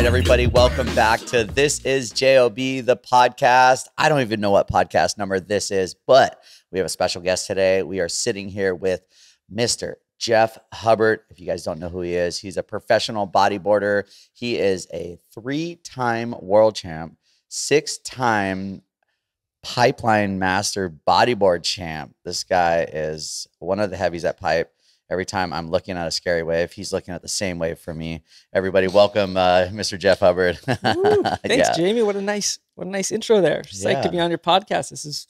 everybody? Welcome back to This is J.O.B the Podcast. I don't even know what podcast number this is, but we have a special guest today. We are sitting here with Mr. Jeff Hubbard. If you guys don't know who he is, he's a professional bodyboarder. He is a 3-time world champ, 6-time pipeline master bodyboard champ. This guy is one of the heavies at pipe. Every time I'm looking at a scary wave, he's looking at the same wave for me. Everybody, welcome Mr. Jeff Hubbard. Ooh, thanks, Jamie. What a nice intro there. Psyched to be on your podcast. This is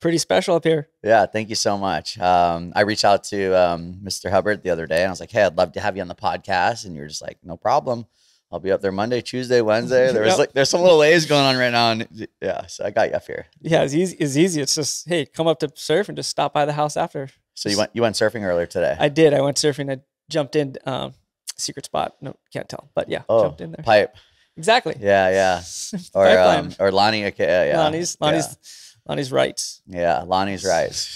pretty special up here. Yeah, thank you so much. I reached out to Mr. Hubbard the other day, and I was like, "Hey, I'd love to have you on the podcast." And you're just like, "No problem. I'll be up there Monday, Tuesday, Wednesday." There was there's some little waves going on right now, and yeah, so I got you up here. Yeah, it's easy. It's just, hey, come up to surf and just stop by the house after. So you went surfing earlier today? I did. I went surfing. I jumped in secret spot. No, can't tell. But yeah, jumped in there. Pipe. Exactly. Yeah. Or Lonnie. Okay, yeah. Lonnie's right. Yeah, Lonnie's right.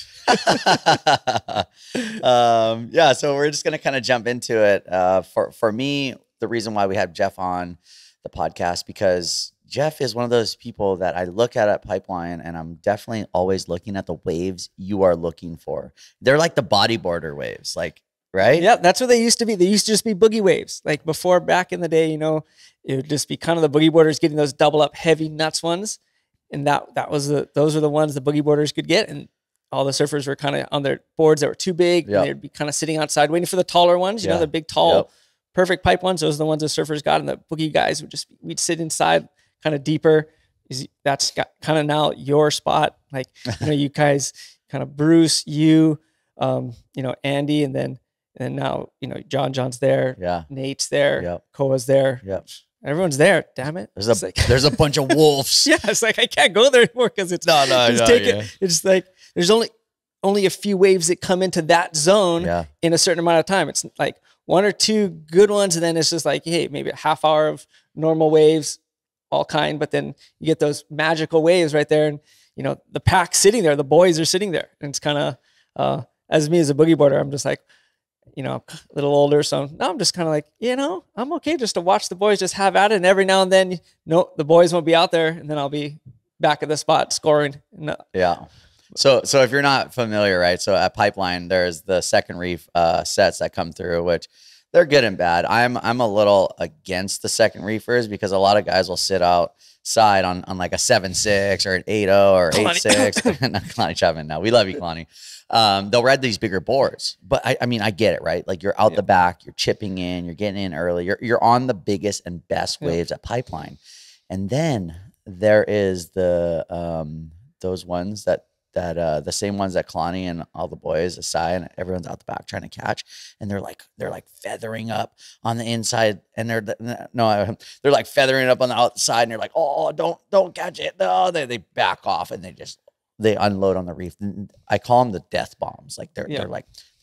Yeah. So we're just gonna kind of jump into it. For me, the reason why we have Jeff on the podcast, because Jeff is one of those people that I look at Pipeline, and I'm definitely always looking at the waves you are looking for. They're like the bodyboarder waves, like, right? Yeah, that's what they used to be. They used to just be boogie waves. Like before, back in the day, it would just be kind of the boogie boarders getting those double up heavy nuts ones. And those are the ones the boogie boarders could get. And all the surfers were kind of on their boards that were too big. Yep. And they'd be kind of sitting outside waiting for the taller ones, the big, tall, perfect pipe ones. Those are the ones the surfers got. And the boogie guys we'd sit inside kind of deeper. That's got kind of now your spot. Like, you guys kind of Bruce, Andy, and then now, John's there. Yeah. Nate's there. Yep. Koa's there. Yep. Everyone's there. Damn it. There's a bunch of wolves. Yeah. It's like, I can't go there anymore because it's It's like, there's only a few waves that come into that zone in a certain amount of time. It's like 1 or 2 good ones. And then it's just like, hey, maybe a half hour of normal waves, all kind, but then you get those magical waves right there. And, the pack's sitting there, the boys are sitting there. And it's kind of, as me as a boogie boarder, I'm just like, a little older. So now I'm just kind of like, I'm okay just to watch the boys just have at it. And every now and then, the boys won't be out there. And then I'll be back at the spot scoring. Yeah. So if you're not familiar, right? So at Pipeline, there's the second reef sets that come through, which they're good and bad. I'm a little against the second reefers because a lot of guys will sit outside on like a 7.6 or an 8.0 or 8.6. Not Kalani Chapman. No, we love you, Kalani. They'll ride these bigger boards, but I mean, I get it, right? Like you're out the back, you're chipping in, you're getting in early, you're on the biggest and best waves at Pipeline, and then there is the those ones that the same ones that Kalani and all the boys aside, and everyone's out the back trying to catch, and they're like feathering up on the inside, and they're like feathering up on the outside, and they're like, oh, don't catch it, no, they back off, and they unload on the reef. I call them the death bombs. Like they're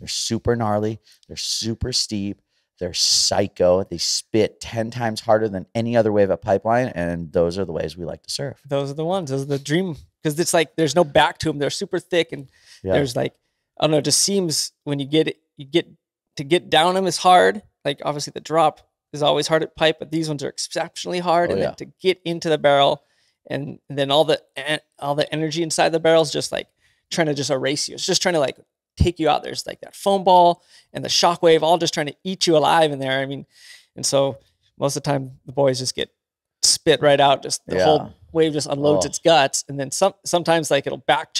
super gnarly, they're super steep, they're psycho. They spit 10 times harder than any other wave at Pipeline, and those are the waves we like to surf. Those are the ones. Those are the dream, because it's like there's no back to them. They're super thick, and there's like, I don't know, it just seems when you get to get down them is hard. Like obviously the drop is always hard at pipe, but these ones are exceptionally hard. Then to get into the barrel, and then all the energy inside the barrel is just like trying to just erase you. It's just trying to like take you out. There's like that foam ball and the shock wave all just trying to eat you alive in there. I mean, and so most of the time the boys just get spit right out. Just the whole wave just unloads its guts. And then sometimes like it'll back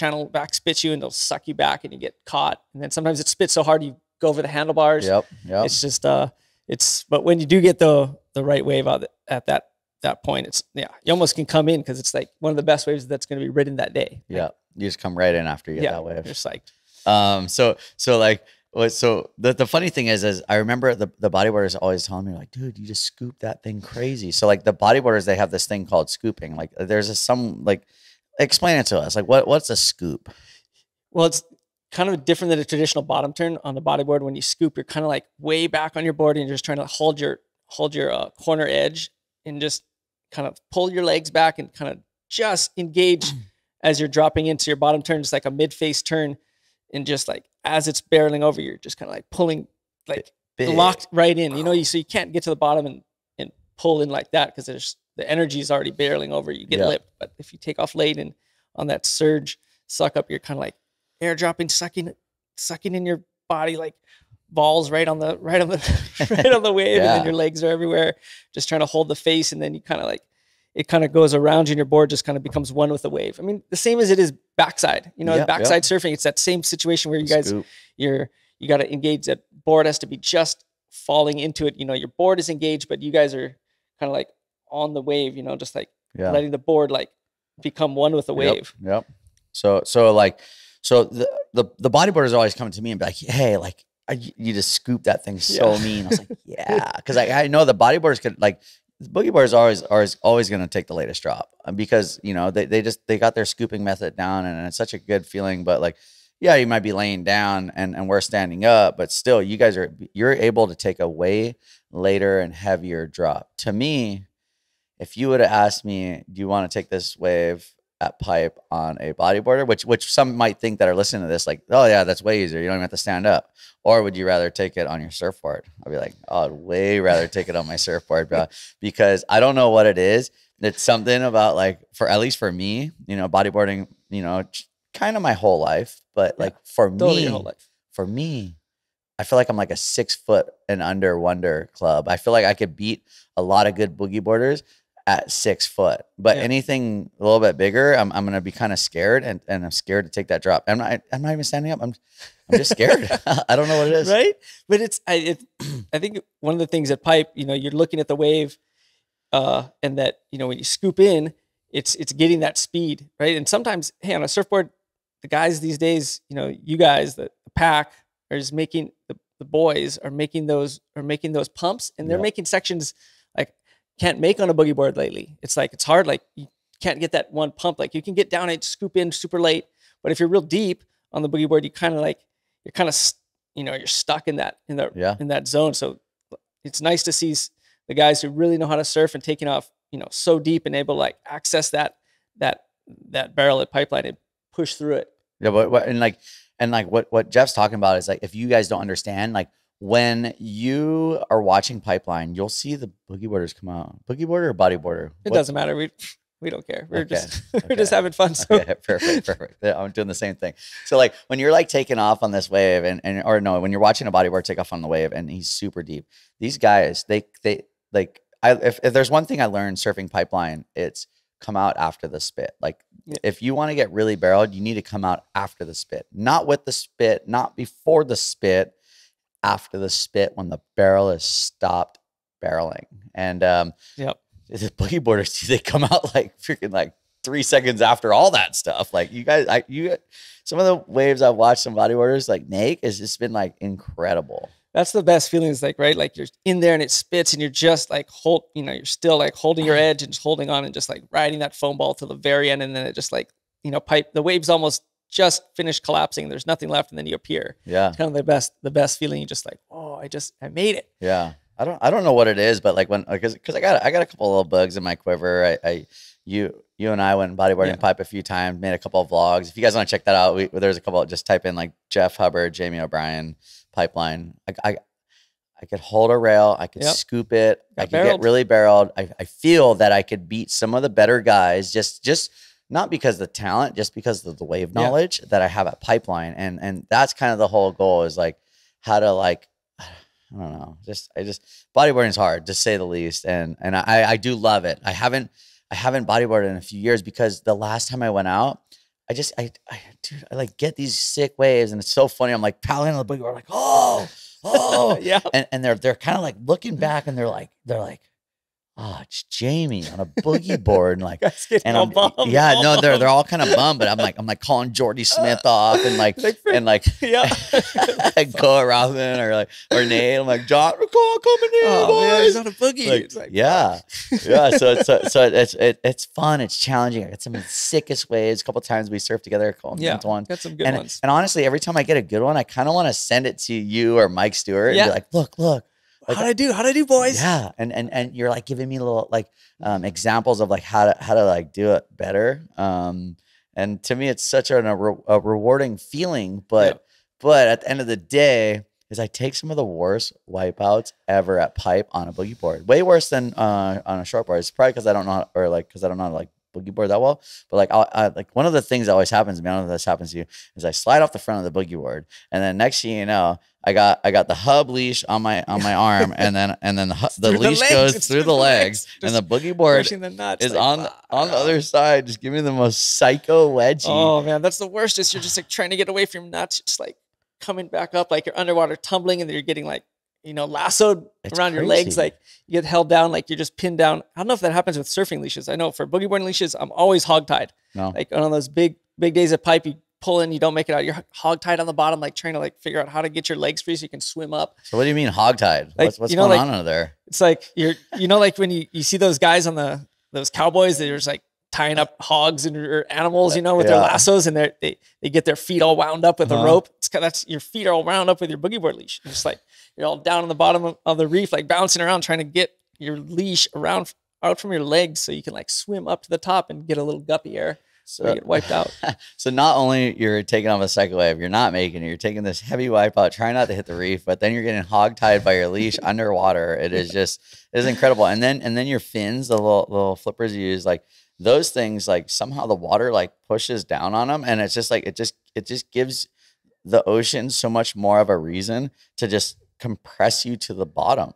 spit you and it'll suck you back and you get caught. And then sometimes it spits so hard you go over the handlebars. Yep. It's just but when you do get the right wave out at that point, it's you almost can come in because it's like one of the best waves that's going to be ridden that day. Yeah. You just come right in after you get that wave. You're psyched. So the funny thing is I remember the bodyboarders always telling me like, dude, you just scoop that thing crazy. So like the bodyboarders, they have this thing called scooping. Like there's explain it to us. Like what's a scoop? Well, it's kind of different than a traditional bottom turn on the bodyboard. When you scoop, you're kind of like way back on your board and you're just trying to hold your corner edge and just kind of pull your legs back and kind of just engage as you're dropping into your bottom turn, just like a mid-face turn. And just like, as it's barreling over, you're just kind of like pulling, like locked right in, so you can't get to the bottom and pull in like that because the energy is already barreling over. You get lipped, but if you take off late and on that surge suck up, you're kind of like airdropping, sucking in your body like balls right on the right on the wave, and then your legs are everywhere, just trying to hold the face, and then you kind of like it kind of goes around you, and your board just kind of becomes one with the wave. I mean, the same as it is backside. Backside surfing, it's that same situation where you guys you got to engage. That board has to be just falling into it. Your board is engaged, but you guys are kind of like on the wave. Just like letting the board like become one with the wave. Yep. So the bodyboarders always come to me and be like, hey, like you just scoop that thing so mean. I was like, yeah, because I know the bodyboarders could like. The boogie boarders are always going to take the latest drop because they got their scooping method down, and it's such a good feeling. But like, yeah, you might be laying down and we're standing up, but still, you're able to take a way later and heavier drop. To me, if you would have asked me, do you want to take this wave at pipe on a bodyboarder, which some might think that are listening to this, like, oh yeah, that's way easier. You don't even have to stand up. Or would you rather take it on your surfboard? I'd be like, oh, I'd way rather take it on my surfboard, bro, because I don't know what it is. It's something about like, at least for me, bodyboarding, kind of my whole life, but like for me, your whole life. For me, I feel like I'm like a 6 foot and under wonder club. I feel like I could beat a lot of good boogie boarders at 6 foot, but anything a little bit bigger, I'm going to be kind of scared, and I'm scared to take that drop. I'm not even standing up. I'm just scared. I don't know what it is. Right. But I think one of the things at pipe, you're looking at the wave, and that, when you scoop in, it's getting that speed, right? And sometimes, hey, on a surfboard, the guys these days, you guys, the pack are just making the boys are making those pumps, and they're making sections like can't make on a boogie board lately. It's like, it's hard. Like you can't get that one pump. Like you can get down and scoop in super late, but if you're real deep on the boogie board, you're stuck in that zone. So it's nice to see the guys who really know how to surf and taking off, so deep and able to like access that barrel at pipeline and push through it. Yeah. But what Jeff's talking about is like, if you guys don't understand, like, when you are watching pipeline, you'll see the boogie boarders come out. Boogie boarder or bodyboarder? It doesn't matter. We don't care. We're just having fun. So. Okay, perfect. I'm doing the same thing. So like when you're like taking off on this wave when you're watching a bodyboard take off on the wave and he's super deep, these guys, if there's one thing I learned surfing pipeline, it's come out after the spit. Like if you want to get really barreled, you need to come out after the spit, not with the spit, not before the spit. After the spit, when the barrel is stopped barreling. And the boogie boarders, they come out like freaking like 3 seconds after all that stuff. Like you guys, some of the waves I've watched some bodyboarders like make has just been like incredible. That's the best feeling. Is like, right, like you're in there and it spits and you're just like you're still like holding your edge and just holding on and just like riding that foam ball to the very end, and then it just like pipe. The waves almost just finished collapsing. There's nothing left, and then you appear. Yeah, it's kind of the best feeling. You just like, oh, I made it. Yeah, I don't know what it is, but like because I got a couple of little bugs in my quiver. You and I went bodyboarding pipe a few times, made a couple of vlogs. If you guys want to check that out, there's a couple. Just type in like Jeff Hubbard, Jamie O'Brien pipeline. I could hold a rail. I could scoop it. I could get really barreled. I feel that I could beat some of the better guys. Just not because of the talent, just because of the wave knowledge that I have at pipeline. And that's kind of the whole goal, is like how to like, I don't know, bodyboarding is hard to say the least. And I do love it. I haven't bodyboarded in a few years because the last time I went out, I like get these sick waves, and it's so funny. I'm like paddling on the boogie board, like, oh, yeah. And they're kind of like looking back, and they're like, oh, it's Jamie on a boogie board, and like, and I'm, no, they're all kind of bummed, but I'm like calling Jordy Smith off, and like go around then, or Nate. I'm like, John, we're coming in, boys. Man, he's on a boogie. Like, it's like, yeah. So it's fun. It's challenging. I got some of the sickest waves. A couple times we surfed together. Got some good ones. And honestly, every time I get a good one, I kind of want to send it to you or Mike Stewart and be like, look. Like, how'd I do, boys? Yeah. And you're like giving me little like examples of like how to like do it better. And to me, it's such a rewarding feeling, but at the end of the day, is I take some of the worst wipeouts ever at pipe on a boogie board. Way worse than on a short board. It's probably because I don't know, or like because I don't know how to like boogie board that well. But like I like one of the things that always happens to me, I don't know if this happens to you, is I slide off the front of the boogie board, and then next thing you know, I got the hub leash on my arm, and then the leash goes through the legs, and the boogie board is like, on the other side. Just give me the most psycho wedgie. Oh man, that's the worst. Is you're just like trying to get away from your nuts, just like coming back up, like you're underwater tumbling, and then you're getting like, you know, lassoed around your legs, like you get held down, like you're just pinned down. I don't know if that happens with surfing leashes. I know for boogie boarding leashes, I'm always hogtied. No. Like on those big days of pipe, you pull in, you don't make it out. You're hogtied on the bottom, like trying to like figure out how to get your legs free so you can swim up. So what do you mean hogtied? Like, what's you know, going like, on under there? It's like you know, like when you see those guys on those cowboys, they're just like tying up hogs or animals, you know, with their lassos, and they get their feet all wound up with a rope. That's your feet are all wound up with your boogie board leash. It's just like you're all down on the bottom of the reef, like bouncing around, trying to get your leash around out from your legs so you can like swim up to the top and get a little guppy air. So you get wiped out. So not only you're taking off a cycle wave, you're not making it, you're taking this heavy wipeout, trying not to hit the reef, but then you're getting hogtied by your leash underwater. It is incredible. And then your fins, the little flippers you use, like those things, like somehow the water like pushes down on them, and it's just like it just gives the ocean so much more of a reason to just compress you to the bottom.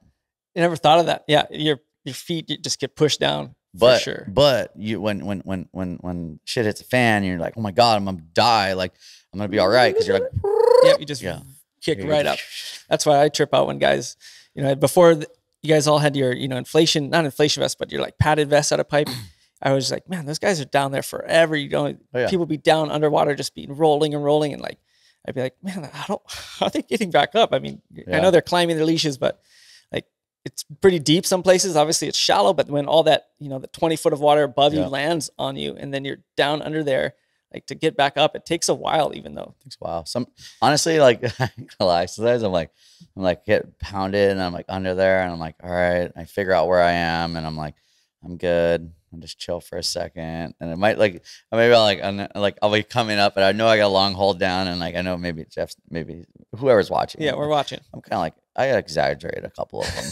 You never thought of that? Yeah, your feet just get pushed down. But for sure. But you when shit hits the fan, you're like, oh my God, I'm gonna die. Like I'm gonna be all right, because you're like, yeah, you just kick right up. That's why I trip out when guys, you know, before you guys all had your, you know, not inflation vest, but your like padded vest out of pipe. I was like, man, those guys are down there forever. You know, people be down underwater, just be rolling and rolling, and like I'd be like, man, how are they getting back up? I mean, I know they're climbing their leashes, but like it's pretty deep some places. Obviously it's shallow, but when all that, you know, the 20 foot of water above you lands on you, and then you're down under there, like to get back up, it takes a while, even though. It takes a while. Honestly, like I ain't gonna lie, sometimes I'm like get pounded, and I'm like under there, and I'm like, all right, I figure out where I am, and I'm like, I'm good. I'll just chill for a second, and it might like maybe I'll be coming up, but I know I got a long hold down, and like I know maybe whoever's watching. Yeah, we're watching. I'm kind of like I exaggerate a couple of them.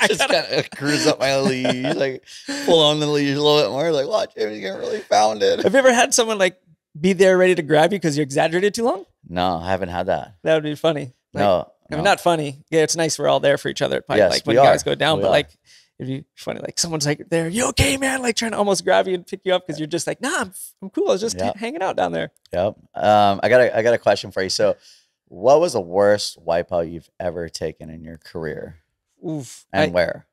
Just kind of cruise up my leash, like pull on the leash a little bit more, like watch him, he's getting really pounded. Have you ever had someone like be there ready to grab you because you exaggerated too long? No, I haven't had that. That would be funny. Like, no. I mean, not funny. Yeah, it's nice we're all there for each other at pipe. Yes, like when guys go down, but like it'd be funny. Like someone's like, "There, you okay, man?" Like trying to almost grab you and pick you up because you're just like, "Nah, I'm cool. I was just hanging out down there." Yep. I got a question for you. So, what was the worst wipeout you've ever taken in your career? Oof. And where?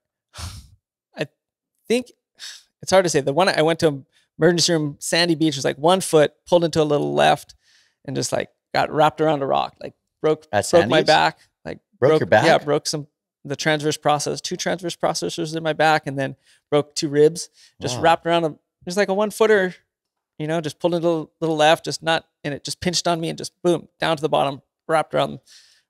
I think it's hard to say. The one I went to emergency room, Sandy Beach, was like 1 foot, pulled into a little left, and just like got wrapped around a rock, like broke my back, like broke your back. Yeah, broke the transverse process, 2 transverse processors in my back, and then broke 2 ribs. Just wrapped around just like a 1 footer, you know, just pulled into a little left, just not, and it just pinched on me and just boom, down to the bottom, wrapped around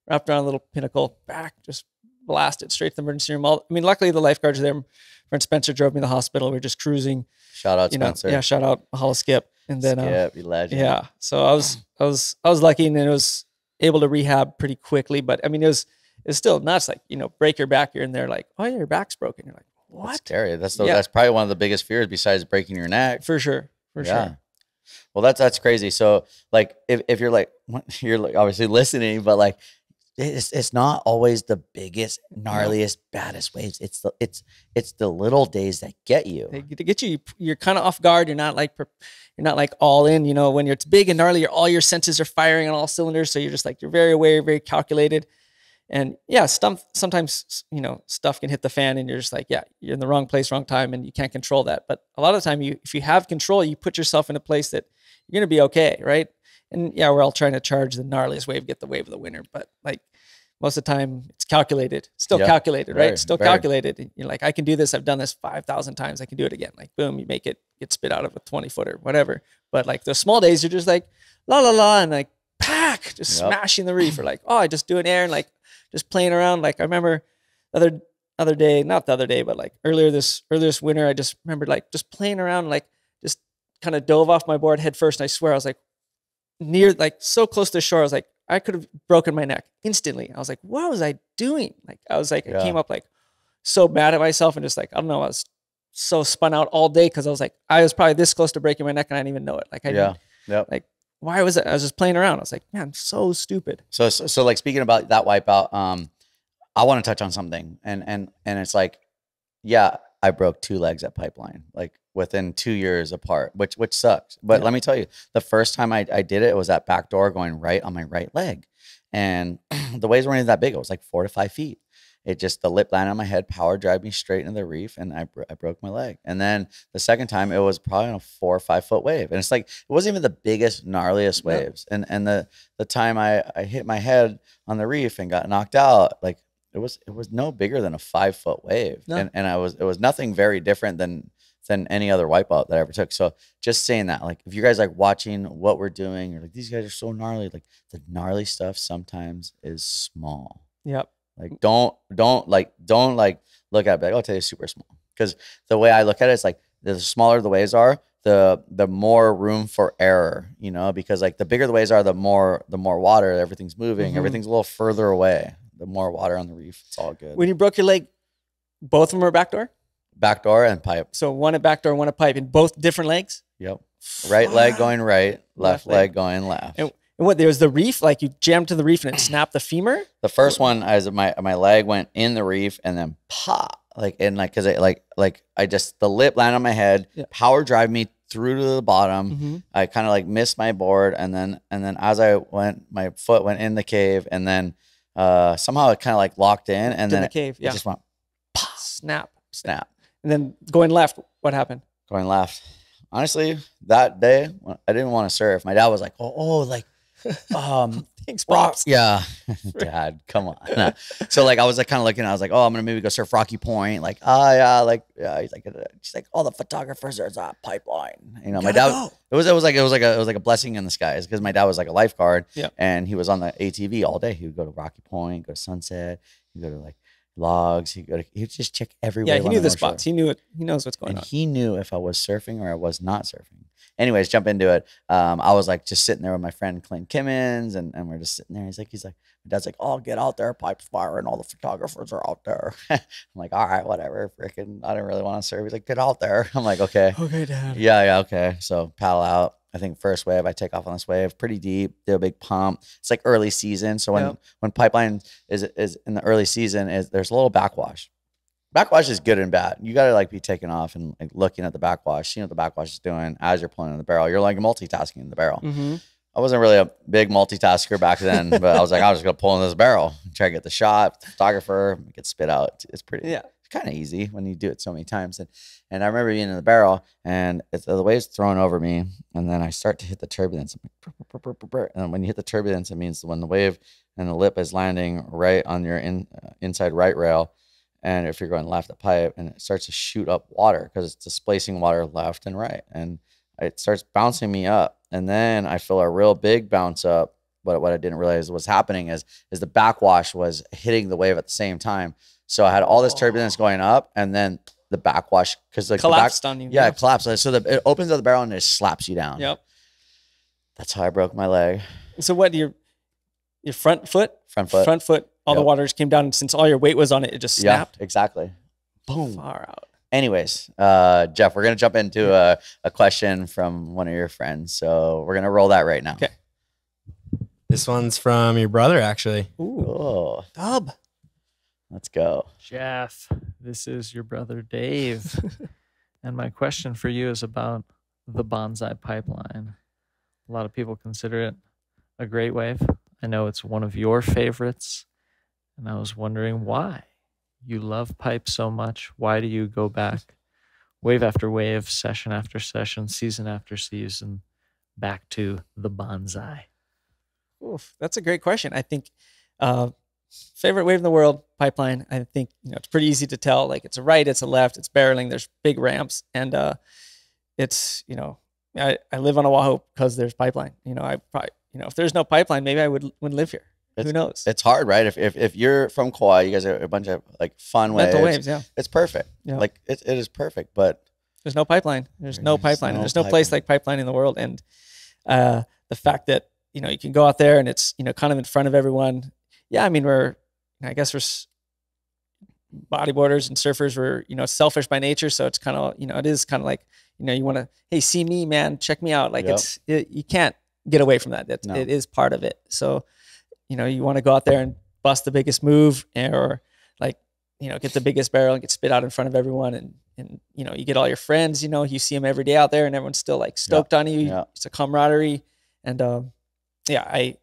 a little pinnacle, back, just blasted straight to the emergency room. I mean, luckily the lifeguards there, friend Spencer drove me to the hospital. We were just cruising. Shout out Spencer. Yeah, shout out Hollow Skip. And then Skip, you legend. Yeah. So I was lucky, and it was able to rehab pretty quickly. But I mean, it was still nuts. Like, you know, break your back, you're in there like, oh yeah, your back's broken. You're like, what? That's scary. That's probably one of the biggest fears besides breaking your neck. For sure. Sure. Well, that's crazy. So like if you're like obviously listening, but like it's not always the biggest, gnarliest, baddest waves. It's the little days that get you. They get you. You're kind of off guard. You're not like all in. You know, when it's big and gnarly, all your senses are firing on all cylinders. So you're just like, you're very aware, very calculated. And yeah, sometimes, you know, stuff can hit the fan, and you're just like, yeah, you're in the wrong place, wrong time, and you can't control that. But a lot of the time, if you have control, you put yourself in a place that you're going to be okay, right? And yeah, we're all trying to charge the gnarliest wave, get the wave of the winter. But like most of the time, it's calculated. Still calculated, right? Still calculated. You're like, I can do this. I've done this 5,000 times. I can do it again. Like, boom, you make it, get spit out of a 20-footer, whatever. But like those small days, you're just like, la, la, la, and like, pack, just smashing the reef. Or like, oh, I just do an air and like, just playing around. Like I remember other day, not the other day, but like earlier this winter, I just remembered like just playing around, like just kind of dove off my board head first. And I swear I was like so close to the shore. I was like, I could have broken my neck instantly. I was like, what was I doing? Like, I was like, I came up like so mad at myself and just like, I don't know. I was so spun out all day. Cause I was like, I was probably this close to breaking my neck and I didn't even know it. Like, I didn't, like, why was it? I was just playing around. I was like, man, I'm so stupid. So like speaking about that wipeout, I want to touch on something and it's like, yeah, I broke 2 legs at Pipeline, like within 2 years apart, which sucks. But let me tell you, the first time I did it was at back door going right on my right leg. And the waves weren't even that big. It was like 4 to 5 feet. It just, the lip landed on my head, power drive me straight into the reef, and I broke my leg. And then the second time, it was probably on a 4 or 5 foot wave. And it's like, it wasn't even the biggest, gnarliest waves. And the time I hit my head on the reef and got knocked out, like, it was no bigger than a 5 foot wave. No. And it was nothing very different than any other wipeout that I ever took. So just saying that, like, if you guys like watching what we're doing, you're like, these guys are so gnarly. Like, the gnarly stuff sometimes is small. Yep. Like, don't look at it like, oh, today's super small. Because the way I look at it, it's like, the smaller the waves are, the more room for error, you know, because like the bigger the waves are, the more water, everything's moving, everything's a little further away. The more water on the reef, it's all good. When you broke your leg, both of them were backdoor? Backdoor and pipe. So one at backdoor, one at pipe, in both different legs? Yep. Right leg going right, left leg going left. And what, there was the reef, like you jammed to the reef and it snapped the femur? The first one, as my leg went in the reef and then pop, like, and like, cause it like I just, the lip landed on my head, power drive me through to the bottom. I kind of like missed my board. And then as I went, my foot went in the cave, and then somehow it kind of like locked in, and then the cave, it just went pop, snap. And then going left, what happened? Going left. Honestly, that day I didn't want to surf. My dad was like, like, thanks, props. Yeah, Dad, come on. So like I was like kind of looking. I was like, oh, I'm gonna maybe go surf Rocky Point. Like, He's like, she's like, all the photographers are at Pipeline. You know, my dad. It was like a blessing in disguise, because my dad was like a lifeguard. And he was on the ATV all day. He would go to Rocky Point, go to Sunset. He'd go to like logs. He'd just check everywhere. Yeah, he knew the spots. He knew it. He knows what's going on. He knew if I was surfing or I was not surfing. Anyways, jump into it. I was like just sitting there with my friend Clint Kimmins, and we're just sitting there. He's like, my dad's like, oh, get out there, pipe's fire, and all the photographers are out there. I'm like, all right, whatever. Freaking, I didn't really want to surf. He's like, get out there. I'm like, okay. Okay, Dad. Yeah, okay. So paddle out. I think first wave, I take off on this wave, pretty deep, do a big pump. It's like early season. So when Pipeline is in the early season, there's a little backwash. Backwash is good and bad. You got to like be taking off and like looking at the backwash, seeing what the backwash is doing as you're pulling in the barrel. You're like multitasking in the barrel. I wasn't really a big multitasker back then, but I was like, I was just going to pull in this barrel, try to get the shot, the photographer, get spit out. It's pretty, it's kind of easy when you do it so many times. And I remember being in the barrel, and the wave's thrown over me, and then I start to hit the turbulence. I'm like, and when you hit the turbulence, it means when the wave and the lip is landing right on your inside right rail. And if you're going left at pipe, and it starts to shoot up water because it's displacing water left and right. And it starts bouncing me up. And then I feel a real big bounce up. But what I didn't realize was happening is the backwash was hitting the wave at the same time. So I had all this turbulence going up, and then the backwash, because like collapsed on you. Yeah, it collapsed. So it opens up the barrel and it slaps you down. Yep. That's how I broke my leg. So what, your front foot? Front foot. Front foot. All the water just came down, and since all your weight was on it, it just snapped. Yeah, exactly. Boom. Far out. Anyways, Jeff, we're going to jump into a question from one of your friends. So we're going to roll that right now. Okay. This one's from your brother, actually. Ooh. Oh, Dub. Let's go. Jeff, this is your brother Dave. And my question for you is about the Bonsai Pipeline. A lot of people consider it a great wave. I know it's one of your favorites. And I was wondering why you love pipe so much. Why do you go back wave after wave, session after session, season after season, back to the Bonsai? Oof, that's a great question. I think favorite wave in the world, Pipeline. I think it's pretty easy to tell. Like, it's a right, it's a left, it's barreling. There's big ramps, and it's I live on Oahu because there's Pipeline. I probably if there's no Pipeline, maybe I wouldn't live here. Who knows? It's hard, right? If you're from Kauai, you guys are a bunch of like fun waves. Mental waves, yeah. It's perfect. Yeah. Like it is perfect, but there's no Pipeline. There's no pipeline. There's no place like Pipeline in the world. And the fact that you know, you can go out there and it's, you know, kind of in front of everyone. Yeah. I mean, I guess we're bodyboarders and surfers, we're, you know, selfish by nature. So it's kind of, you know, it is kind of like, you know, you want to, hey, see me, man, check me out. Like you can't get away from that. It is part of it. So, you know, you want to go out there and bust the biggest move, or like, you know, get the biggest barrel and get spit out in front of everyone. And, you know, you get all your friends, you know, you see them every day out there and everyone's still like stoked on you. Yeah. It's a camaraderie. And, I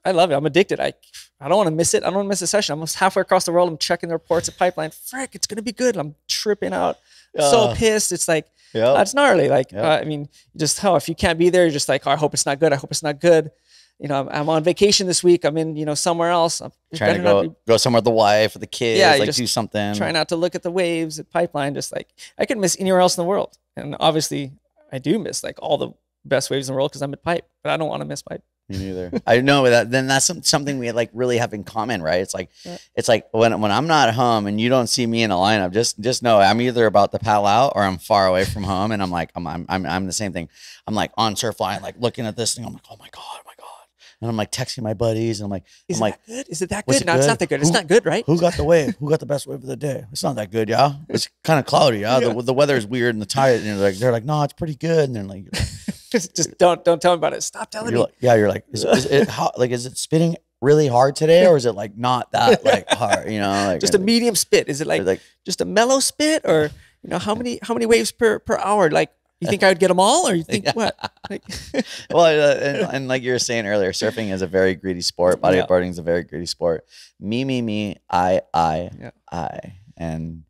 love it. I'm addicted. I don't want to miss it. I don't want to miss a session. I'm almost halfway across the world. I'm checking the reports at Pipeline. Frick, it's going to be good. I'm tripping out. So pissed. It's like, it's gnarly. Like, I mean, if you can't be there, you're just like, oh, I hope it's not good. I hope it's not good. You know, I'm on vacation this week. I'm in, you know, somewhere else. I'm trying to go somewhere with the wife or the kids, like do something. Try not to look at the waves at Pipeline. Just like, I could miss anywhere else in the world. And obviously I do miss like all the best waves in the world because I'm at Pipe, but I don't want to miss Pipe. Me neither. I know that. Then that's something we like really have in common, right? It's like when I'm not home and you don't see me in a lineup, just know I'm either about to paddle out or I'm far away from home, and I'm like I'm the same thing. I'm like on surf line, like looking at this thing. I'm like, oh my god. And I'm like texting my buddies, and I'm like, good? Is it that good? No, it's not that good. It's not good, right? Who got the wave? Who got the best wave of the day? It's not that good, yeah. It's kind of cloudy, yeah. The weather is weird and the tide, and they're like, no, it's pretty good. And then like, just don't tell me about it. Stop telling me. Like, you're like, is it hot? Like, is it spinning really hard today, or is it like not that like hard? You know, like just a medium spit. Is it like just a mellow spit, or you know, how many waves per hour? Like, you think I would get them all, or you think what? Like, well, and like you were saying earlier, surfing is a very greedy sport. Bodyboarding is a very greedy sport. Me, I, and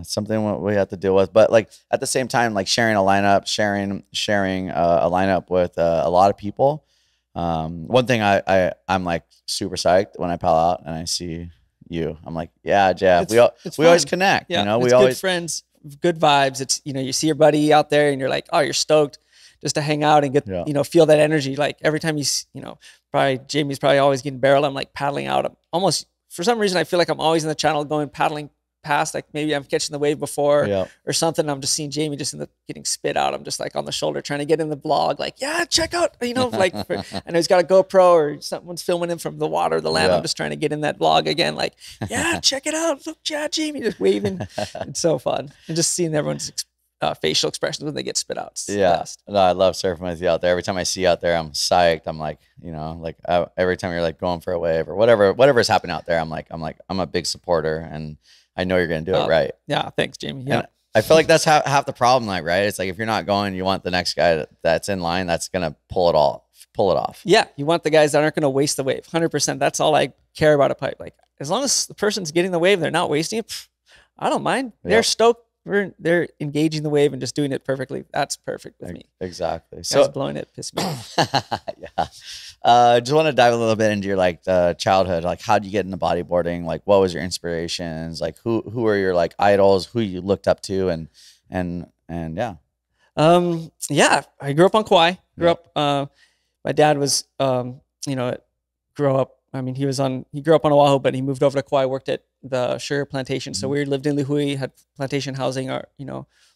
something what we have to deal with. But like at the same time, like sharing a lineup, sharing a lineup with a lot of people. One thing I'm like super psyched when I paddle out and I see you. I'm like, yeah, Jeff. We always connect. Yeah, you know, we always good friends. Good vibes. It's, you know, you see your buddy out there and you're like, oh, you're stoked just to hang out and get, you know, feel that energy. Like every time you know, probably Jamie's probably always getting barreled. I'm like paddling out. I'm almost, for some reason, I feel like I'm always in the channel going paddling past, like maybe I'm catching the wave before or something. I'm just seeing Jamie just getting spit out. I'm just like on the shoulder trying to get in the vlog, like, yeah, check out, you know, like, I know he's got a GoPro or someone's filming him from the water, the land. I'm just trying to get in that vlog again. Like, yeah, check it out. Look, yeah, Jamie just waving. It's so fun. And just seeing everyone's facial expressions when they get spit out. No, I love surfing with you out there. Every time I see you out there, I'm psyched. I'm like, you know, like every time you're like going for a wave or whatever's happening out there, I'm a big supporter, and I know you're going to do it right. Yeah. Thanks, Jamie. Yeah. And I feel like that's half the problem, like, right? It's like, if you're not going, you want the next guy that's in line that's going to pull it off. Yeah. You want the guys that aren't going to waste the wave. 100%. That's all I care about a pipe. Like, as long as the person's getting the wave, they're not wasting it. I don't mind. They're stoked. They're engaging the wave and just doing it perfectly. That's perfect with me. Exactly. So blowing it piss me off. Just want to dive a little bit into your like childhood. Like, how did you get into bodyboarding? Like, what was your inspirations? Like, who are your like idols? Who you looked up to? And yeah. I grew up on Kauai. My dad was he grew up on Oahu, but he moved over to Kauai, worked at the sugar plantation. So we lived in Lihui, had plantation housing,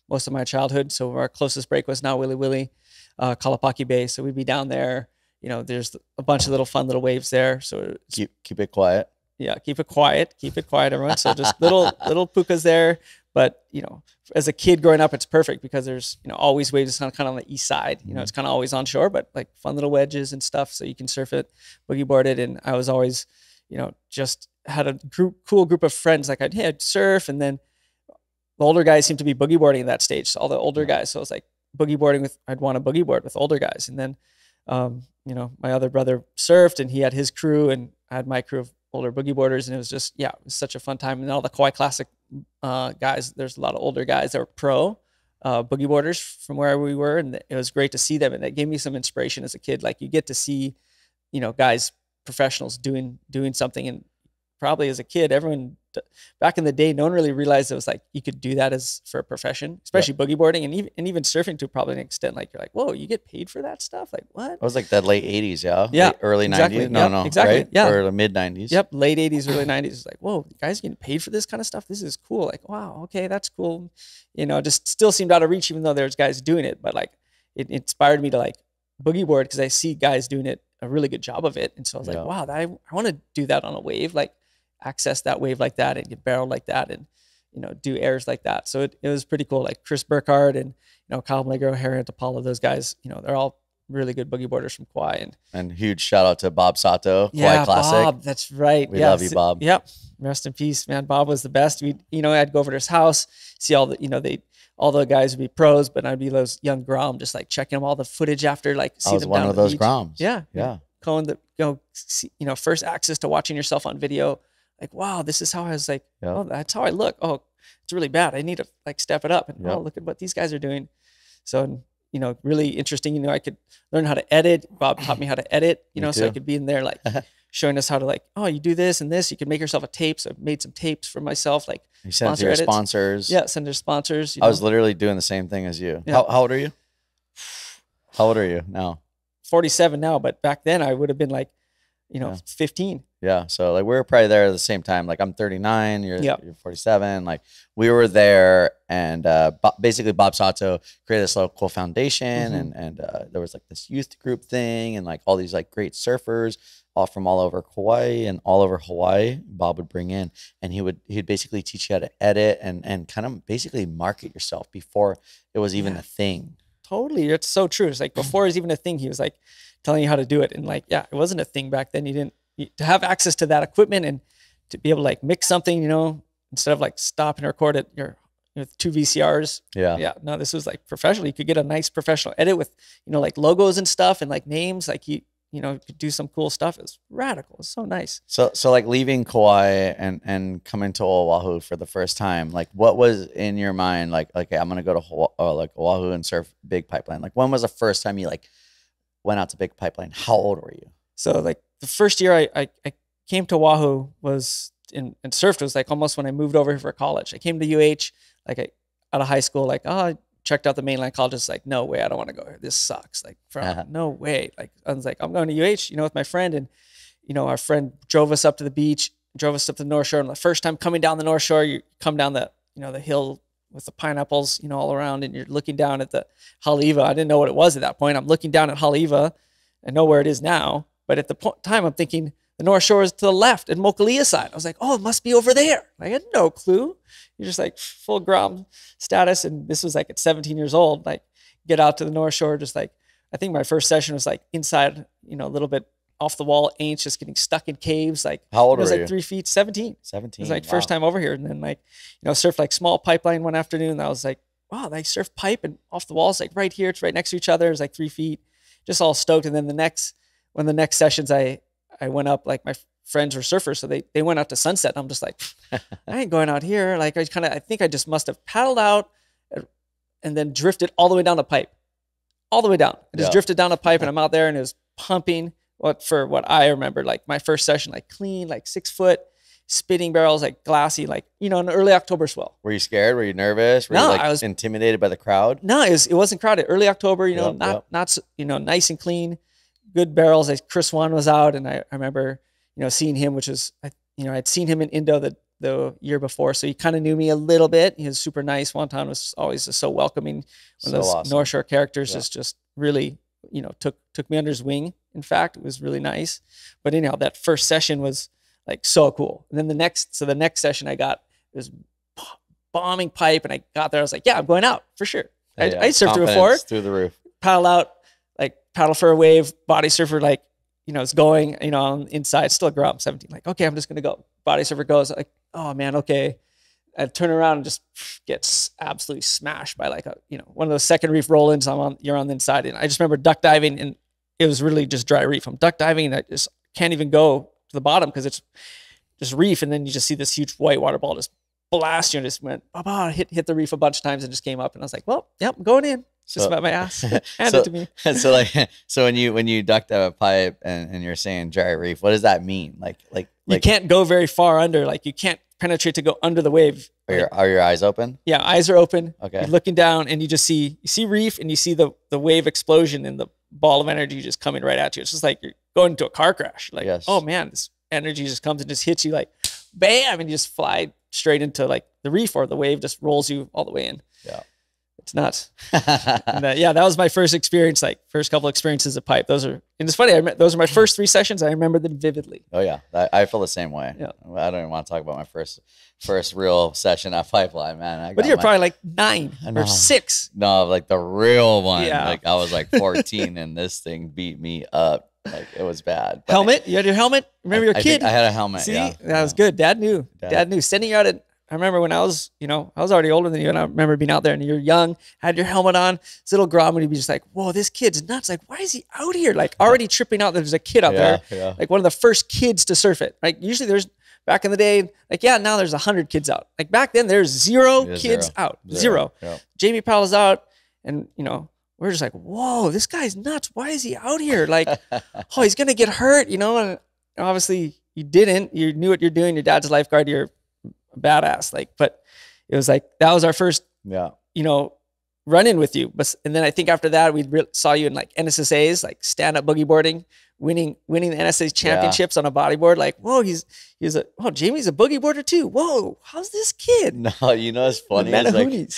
most of my childhood. So our closest break was now Willy Willy, Kalapaki Bay. So we'd be down there. You know, there's a bunch of little fun little waves there. So keep it quiet. Yeah, keep it quiet, everyone. So just little pukas there. But, you know, as a kid growing up, it's perfect because there's, you know, always waves kind of on the east side. You know, it's kind of always on shore, but like fun little wedges and stuff. So you can surf it, boogie board it. And I was always, you know, just had a cool group of friends. Like I'd surf, and then the older guys seemed to be boogie boarding at that stage. So all the older guys. So it was like boogie boarding I'd want to boogie board with older guys. And then, you know, my other brother surfed and he had his crew, and I had my crew of older boogie boarders. And it was just, it was such a fun time. And all the Kauai Classic guys, there's a lot of older guys that were pro boogie boarders from where we were. And it was great to see them. And that gave me some inspiration as a kid. Like, you get to see, you know, guys, professionals doing something. And probably as a kid, everyone back in the day, no one really realized it was like you could do that as for a profession, especially boogie boarding and even surfing to probably an extent. Like, you're like, whoa, you get paid for that stuff? Like, what? It was like that late 80s, early 90s. No, exactly. Right? Yeah, or the mid 90s. Yep, late 80s, early 90s. It's like, whoa, guys getting paid for this kind of stuff. This is cool. Like, wow, okay, that's cool. You know, just still seemed out of reach, even though there's guys doing it. But like, it inspired me to like boogie board because I see guys doing it a really good job of it. And so I was like, Yeah. wow, I want to do that on a wave, like access that wave like that and get barreled like that and, you know, do airs like that. So it was pretty cool. Like Chris Burkhardt and, you know, Kyle Mlegro, Harriet Apollo, those guys, you know, they're all really good boogie boarders from Kauai. And huge shout out to Bob Sato, Kauai yeah, Classic. Bob, that's right. We love you, Bob. Yep. Rest in peace, man. Bob was the best. You know, I'd go over to his house, see all the, you know, all the guys would be pros, but I'd be those young Grom, just like checking them all the footage after, like see I was them one down of at the those beach. Groms. Yeah. Yeah. Going the, you know, first access to watching yourself on video. Like, wow, this is how I was like, oh, that's how I look. Oh, it's really bad. I need to like step it up. And oh, look at what these guys are doing. So, you know, really interesting. You know, I could learn how to edit. Bob taught me how to edit, you know, so I could be in there like showing us how to like, oh, you do this and this. You can make yourself a tape. So I made some tapes for myself. Like you sent it to your sponsors. Yeah, send to sponsors. I was literally doing the same thing as you. Yeah. How old are you? How old are you now? 47 now, but back then I would have been like, you know, 15. Yeah. So like we were probably there at the same time. Like I'm 39, you're 47. Like we were there, and basically Bob Sato created this little cool foundation, and there was like this youth group thing, and like all these like great surfers all from all over Kauai and all over Hawaii. Bob would bring in, and he'd basically teach you how to edit and kind of basically market yourself before it was even a thing. Totally. It's so true. It's like before it was even a thing, he was like telling you how to do it. And like, yeah, it wasn't a thing back then. To have access to that equipment and to be able to like mix something, you know, instead of like stop and record it, with 2 VCRs. Yeah. Yeah. No, this was like professional. You could get a nice professional edit with, you know, like logos and stuff and like names, like you know, could do some cool stuff. It was radical. It's so nice. So like leaving Kauai and coming to Oahu for the first time, like what was in your mind? Like, okay, I'm going to go to Oahu and surf Big Pipeline. Like when was the first time you like went out to Big Pipeline? How old were you? So like the first year I came to Oahu was and surfed was like almost when I moved over here for college. I came to UH, like out of high school, like, I checked out the mainland colleges, like, no way, I don't want to go here. This sucks. Like, no way. Like, I was like, I'm going to UH, you know, with my friend. And, you know, our friend drove us up to the beach, drove us up to the North Shore. And the first time coming down the North Shore, you come down the hill with the pineapples, you know, all around, and you're looking down at the Haleiwa. I didn't know what it was at that point. I'm looking down at Haleiwa. I know where it is now. But at the time, I'm thinking the North Shore is to the left and Mokalia side. I was like, oh, it must be over there. I had no clue. You're just like full Grom status. And this was like at 17 years old, like get out to the North Shore. Just like, I think my first session was like inside, you know, a little bit off the wall, ain't just getting stuck in caves. Like, how old were you? It was like 3 feet, 17. 17. It was like first time over here. And then like, you know, surfed like small pipeline one afternoon. I was like, wow, they surf pipe and off the walls, like right here. It's right next to each other. It was like 3 feet, just all stoked. And then when the next sessions I went up, like my friends were surfers, so they went out to Sunset. And I'm just like, I ain't going out here. Like I think I just must have paddled out and then drifted all the way down the pipe, all the way down. I just drifted down the pipe, and I'm out there, and it was pumping. What I remember, like my first session, like clean, like 6 foot, spitting barrels, like glassy, like, you know, an early October swell. Were you scared? Were you nervous? Were you like I was intimidated by the crowd? No, it wasn't crowded. Early October, you know, not you know, nice and clean. Good barrels. Like Chris Wan was out, and I remember, you know, seeing him, which was, you know, I'd seen him in Indo the year before, so he kind of knew me a little bit. He was super nice. Wonton was always just so welcoming. One of those awesome North Shore characters, just really, you know, took me under his wing. In fact, it was really nice. But anyhow, that first session was like so cool. And then the next session I got, it was bombing pipe, and I got there. I was like, yeah, I'm going out for sure. I surfed it before. Through the roof. Paddle out. Like paddle for a wave, body surfer, like, you know, it's going, you know, on the inside, still grow up 17. Like, okay, I'm just going to go. Body surfer goes, like, oh man, okay. I turn around and just get absolutely smashed by like one of those second reef roll-ins. You're on the inside. And I just remember duck diving, and it was really just dry reef. I'm duck diving, and I just can't even go to the bottom because it's just reef. And then you just see this huge white water ball just blast you, and just went, hit the reef a bunch of times and just came up. And I was like, well, yep, I'm going in. Just about my ass. Hand it to me. So when you ducked out a pipe and you're saying dry reef, what does that mean? Like you can't go very far under. Like you can't penetrate to go under the wave. Are your eyes open? Yeah, eyes are open. Okay. You're looking down, and you see reef, and you see the wave explosion and the ball of energy just coming right at you. It's just like you're going into a car crash. Like, oh man, this energy just comes and just hits you like bam, and you just fly straight into like the reef, or the wave just rolls you all the way in. Yeah. It's nuts. And, yeah, that was my first experience, like first couple experiences of pipe. And it's funny, those are my first 3 sessions. I remember them vividly. Oh yeah, I feel the same way. Yeah. I don't even want to talk about my first real session at Pipeline, man. But you're probably like 9 or 6. No, like the real one. Yeah. Like I was like 14 and this thing beat me up. Like it was bad. But Helmet? You had your helmet? Remember your kid? I had a helmet. See, yeah. that was good. Dad knew. Dad knew. Sending you out I remember when I was already older than you, and I remember being out there and you're young, had your helmet on. This little Grom would be just like, whoa, this kid's nuts. Like, why is he out here? Like already tripping out that there's a kid out there. Yeah. Like one of the first kids to surf it. Like usually there's, back in the day, like, yeah, now there's 100 kids out. Like back then there's 0 kids out. Zero. Yeah. Jamie Powell's out, and we're just like, whoa, this guy's nuts. Why is he out here? Like, oh, he's going to get hurt, and obviously you didn't. You knew what you're doing. Your dad's a lifeguard. You're a badass. Like, but it was like, that was our first, run in with you. And then I think after that, we saw you in like NSSAs, like stand-up boogie boarding, winning the NSSA championships on a bodyboard. Like, whoa, Jamie's a boogie boarder too. Whoa, how's this kid? No, it's funny. It's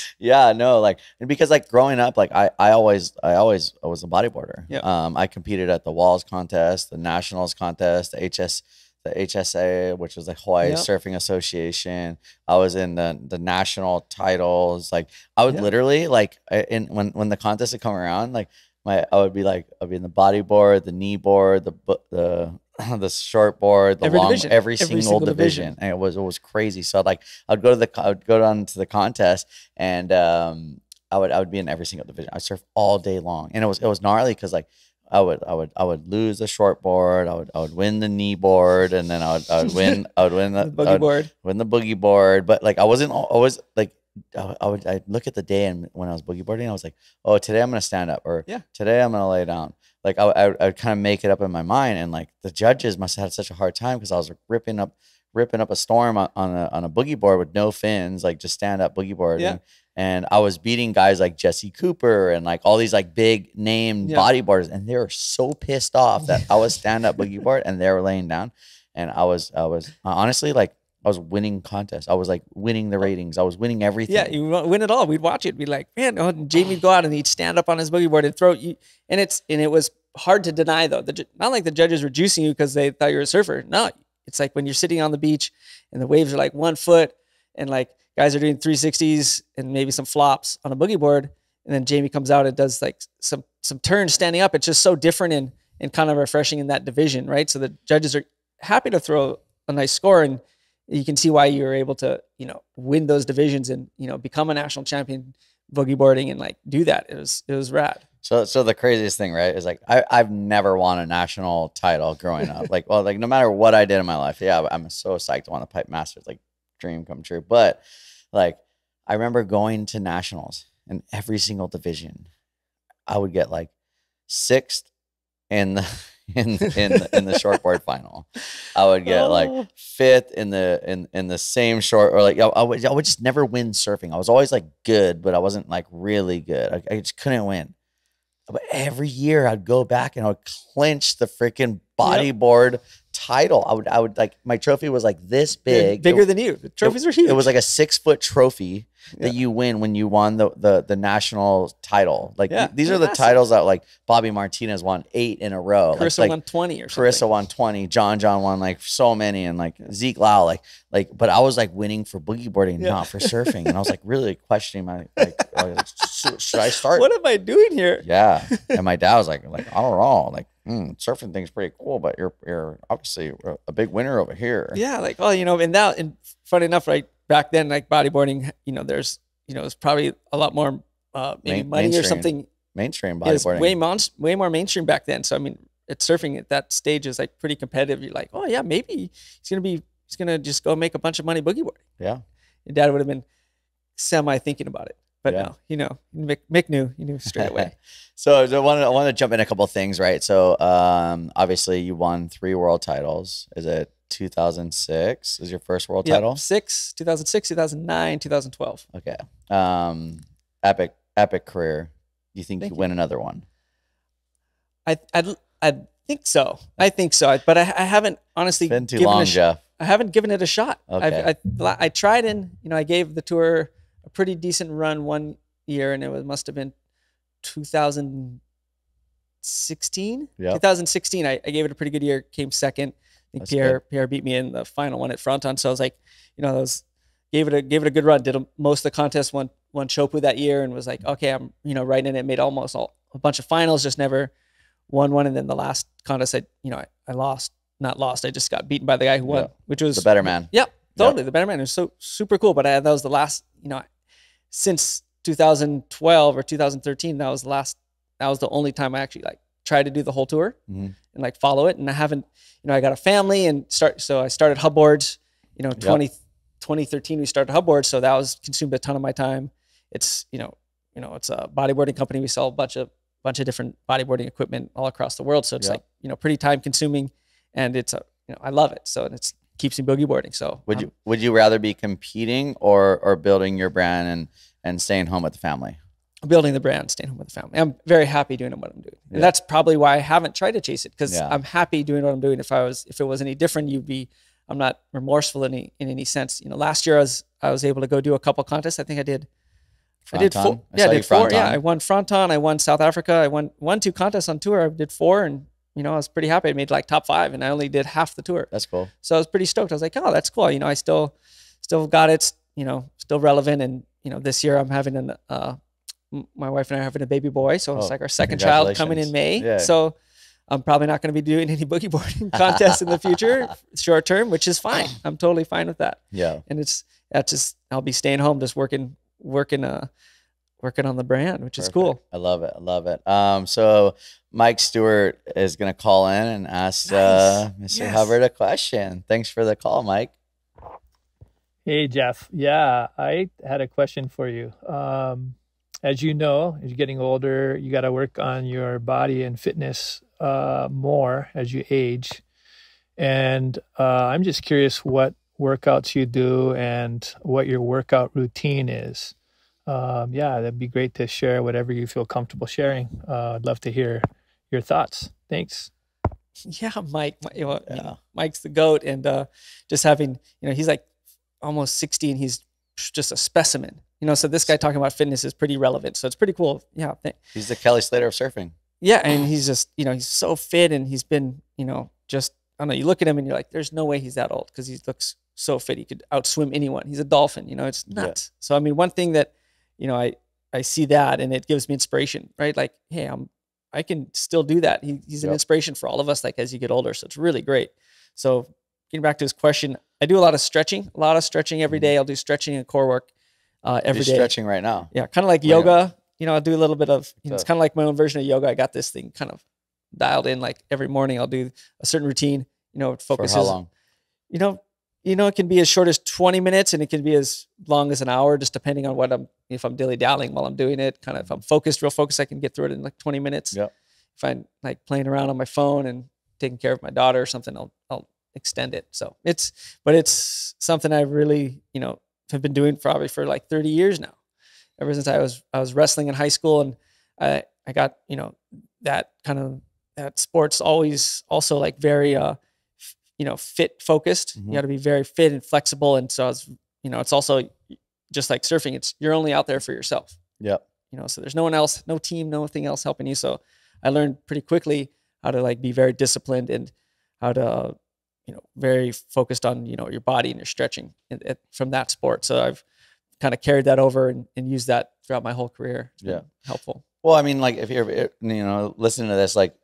like, and because like growing up, like I was a bodyboarder. Yeah. I competed at the Walls contest, the Nationals contest, the HSA, which was the Hawaii Surfing Association. I was in the national titles. Like I would literally like when the contest would come around, like I would be in the bodyboard, the knee board, the short board, every single division. And it was crazy. So like I would go down to the contest, and I would be in every single division. I surf all day long, and it was gnarly because like I would lose the short board. I would win the knee board, and then I would win the boogie board. Win the boogie board. But like I wasn't always like I'd look at the day, and when I was boogie boarding, I was like, oh, today I'm gonna stand up, or today I'm gonna lay down. Like I would kind of make it up in my mind, and like the judges must have had such a hard time because I was like, ripping up a storm on a boogie board with no fins, like just stand up boogie board. Yeah. And I was beating guys like Jesse Cooper and like all these like big name bodyboarders, and they were so pissed off that I was stand up boogie board and they were laying down. And I was honestly like, I was winning contests. I was like winning the ratings. I was winning everything. Yeah, you win it all. We'd watch it. We'd like, man, Jamie'd go out and he'd stand up on his boogie board and throw you. And it was hard to deny though. Not like the judges were juicing you because they thought you were a surfer. No, it's like when you're sitting on the beach and the waves are like 1 foot, and like guys are doing 360s and maybe some flops on a boogie board, and then Jamie comes out and does like some turns standing up. It's just so different and kind of refreshing in that division, right? So the judges are happy to throw a nice score, and you can see why you were able to, win those divisions and, become a national champion boogie boarding and like do that. It was rad. So the craziest thing, right, is like I've never won a national title growing up. Like, well, like no matter what I did in my life, I'm so psyched to win the Pipe Masters, like dream come true. But like I remember going to nationals, and every single division, I would get like 6th in the in the shortboard final. I would get like 5th in the same short, or like I would just never win surfing. I was always like good, but I wasn't like really good. I just couldn't win. But every year I'd go back and I would clinch the freaking bodyboard title. I would like, my trophy was like this big. Bigger than you. The trophies were huge. It was like a 6-foot trophy that you win when you won the national title. Like these are the titles that like Bobby Martinez won 8 in a row. Carissa won 20 or something. Carissa won 20. John won like so many, and like Zeke Lau, like, but I was like winning for boogie boarding, not for surfing. And I was like really questioning my, should I start? What am I doing here? Yeah. And my dad was like, I don't know. Like, surfing thing's pretty cool, but you're obviously a big winner over here. Yeah. Like, oh, and funny enough, right back then, like bodyboarding, there's, it's probably a lot more maybe money or something. Mainstream bodyboarding. Way more mainstream back then. So, I mean, it's surfing at that stage is like pretty competitive. You're like, oh yeah, maybe he's going to just go make a bunch of money boogie boarding. Yeah. Your dad would have been semi thinking about it. But no, Mick knew straight away. So I want to jump in a couple of things, right? So obviously you won 3 world titles. Is it 2006 is your first world title? 2006, 2009, 2012. Okay. Epic career. Do you think you win another one? I think so. But I haven't honestly been too long, Jeff. I haven't given it a shot. Okay. I tried, and I gave the tour a pretty decent run one year, and must have been 2016. Yep. 2016, I gave it a pretty good year. Came second. I think Pierre beat me in the final one at Fronton. So I was like, gave it a good run. Did most of the contests. Won Chopu that year, and was like, okay, I'm right in it. Made a bunch of finals, just never won one. And then the last contest, I lost. Not lost. I just got beaten by the guy who won, which was the better man. Yep, totally the better man. It was so super cool. But that was the last. Since 2012 or 2013, that was the only time I actually like tried to do the whole tour and like follow it. And I haven't. I got a family and so I started Hubbard. 2013 we started Hubbard, so that was consumed a ton of my time. It's it's a bodyboarding company. We sell a bunch of different bodyboarding equipment all across the world. So it's like pretty time consuming, and it's I love it. So it keeps me boogie boarding. So would you rather be competing or building your brand and staying home with the family? Building the brand, staying home with the family. I'm very happy doing what I'm doing, and that's probably why I haven't tried to chase it, because I'm happy doing what I'm doing. If it was any different, I'm not remorseful in any sense. Last year I was able to go do a couple contests. I think I did four. I did four. Yeah, I won Fronton. I won South Africa. I won 2 contests on tour. I did 4, and I was pretty happy. I made like top 5, and I only did half the tour. That's cool. So I was pretty stoked. I was like, oh, that's cool. I still got it. Still relevant. And this year I'm having my wife and I are having a baby boy. So it's like our second child coming in May. Yeah. So I'm probably not going to be doing any boogie boarding contests in the future, short term, which is fine. I'm totally fine with that. Yeah. And I'll be staying home, just working on the brand, which is cool. I love it. So Mike Stewart is going to call in and ask Mr. Hubbard a question. Thanks for the call, Mike. Hey, Jeff. Yeah, I had a question for you. As you know, as you're getting older, you got to work on your body and fitness more as you age. And I'm just curious what workouts you do and what your workout routine is. That'd be great to share whatever you feel comfortable sharing. I'd love to hear your thoughts. Thanks. Yeah, Mike's the GOAT, and just having, he's like almost 60 and he's just a specimen. So this guy talking about fitness is pretty relevant. So it's pretty cool. Yeah. He's the Kelly Slater of surfing. Yeah. And he's just, he's so fit, and he's been, just, I don't know, you look at him and you're like, there's no way he's that old, because he looks so fit. He could outswim anyone. He's a dolphin, it's nuts. Yeah. So, I mean, one thing that, I see that, and it gives me inspiration, right? Like, hey, I can still do that. He's an inspiration for all of us, like as you get older. So it's really great. So getting back to his question, I do a lot of stretching every day. I'll do stretching and core work every day. Stretching right now. Yeah. Kind of like yoga, I'll do a little bit of, it's kind of like my own version of yoga. I got this thing kind of dialed in, like every morning I'll do a certain routine, it focuses. For how long? It can be as short as 20 minutes, and it can be as long as an hour, just depending on if I'm dilly-dallying while I'm doing it. Kind of, if I'm real focused, I can get through it in like 20 minutes. Yep. If I'm like playing around on my phone and taking care of my daughter or something, I'll extend it. So it's something I really, have been doing probably for like 30 years now. Ever since I was wrestling in high school, and I got, that kind of, that sport's always also like very, fit focused. You got to be very fit and flexible. And so it's also just like surfing. You're only out there for yourself. Yep. So there's no one else, no team, nothing else helping you. So I learned pretty quickly how to like be very disciplined, and how to, very focused on, your body and your stretching from that sport. So I've kind of carried that over and used that throughout my whole career. It's been helpful. Well, I mean, like if you're, listening to this, like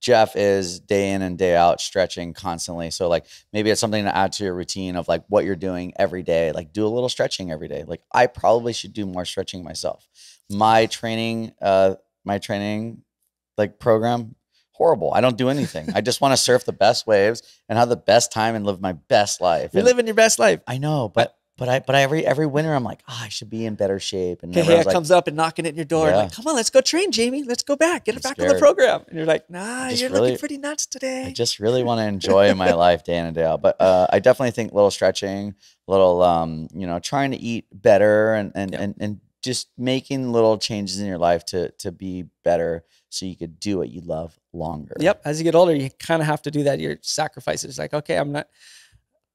Jeff is day in and day out stretching constantly. So like maybe it's something to add to your routine of like what you're doing every day. Like do a little stretching every day. Like I probably should do more stretching myself. My training like program, horrible. I don't do anything. I just want to surf the best waves and have the best time and live my best life. You're living your best life. I know, but every winter I'm like, I should be in better shape. And it comes up and knocking it in your door. And like, come on, let's go train, Jamie. Let's go back. Get it back on the program. And you're like, nah, you're looking pretty nuts today. I just really want to enjoy my life day in and day out. But I definitely think little stretching, little trying to eat better and just making little changes in your life to be better, so you could do what you love longer. Yep. As you get older, you kind of have to do that. Your sacrifices, like, okay, I'm not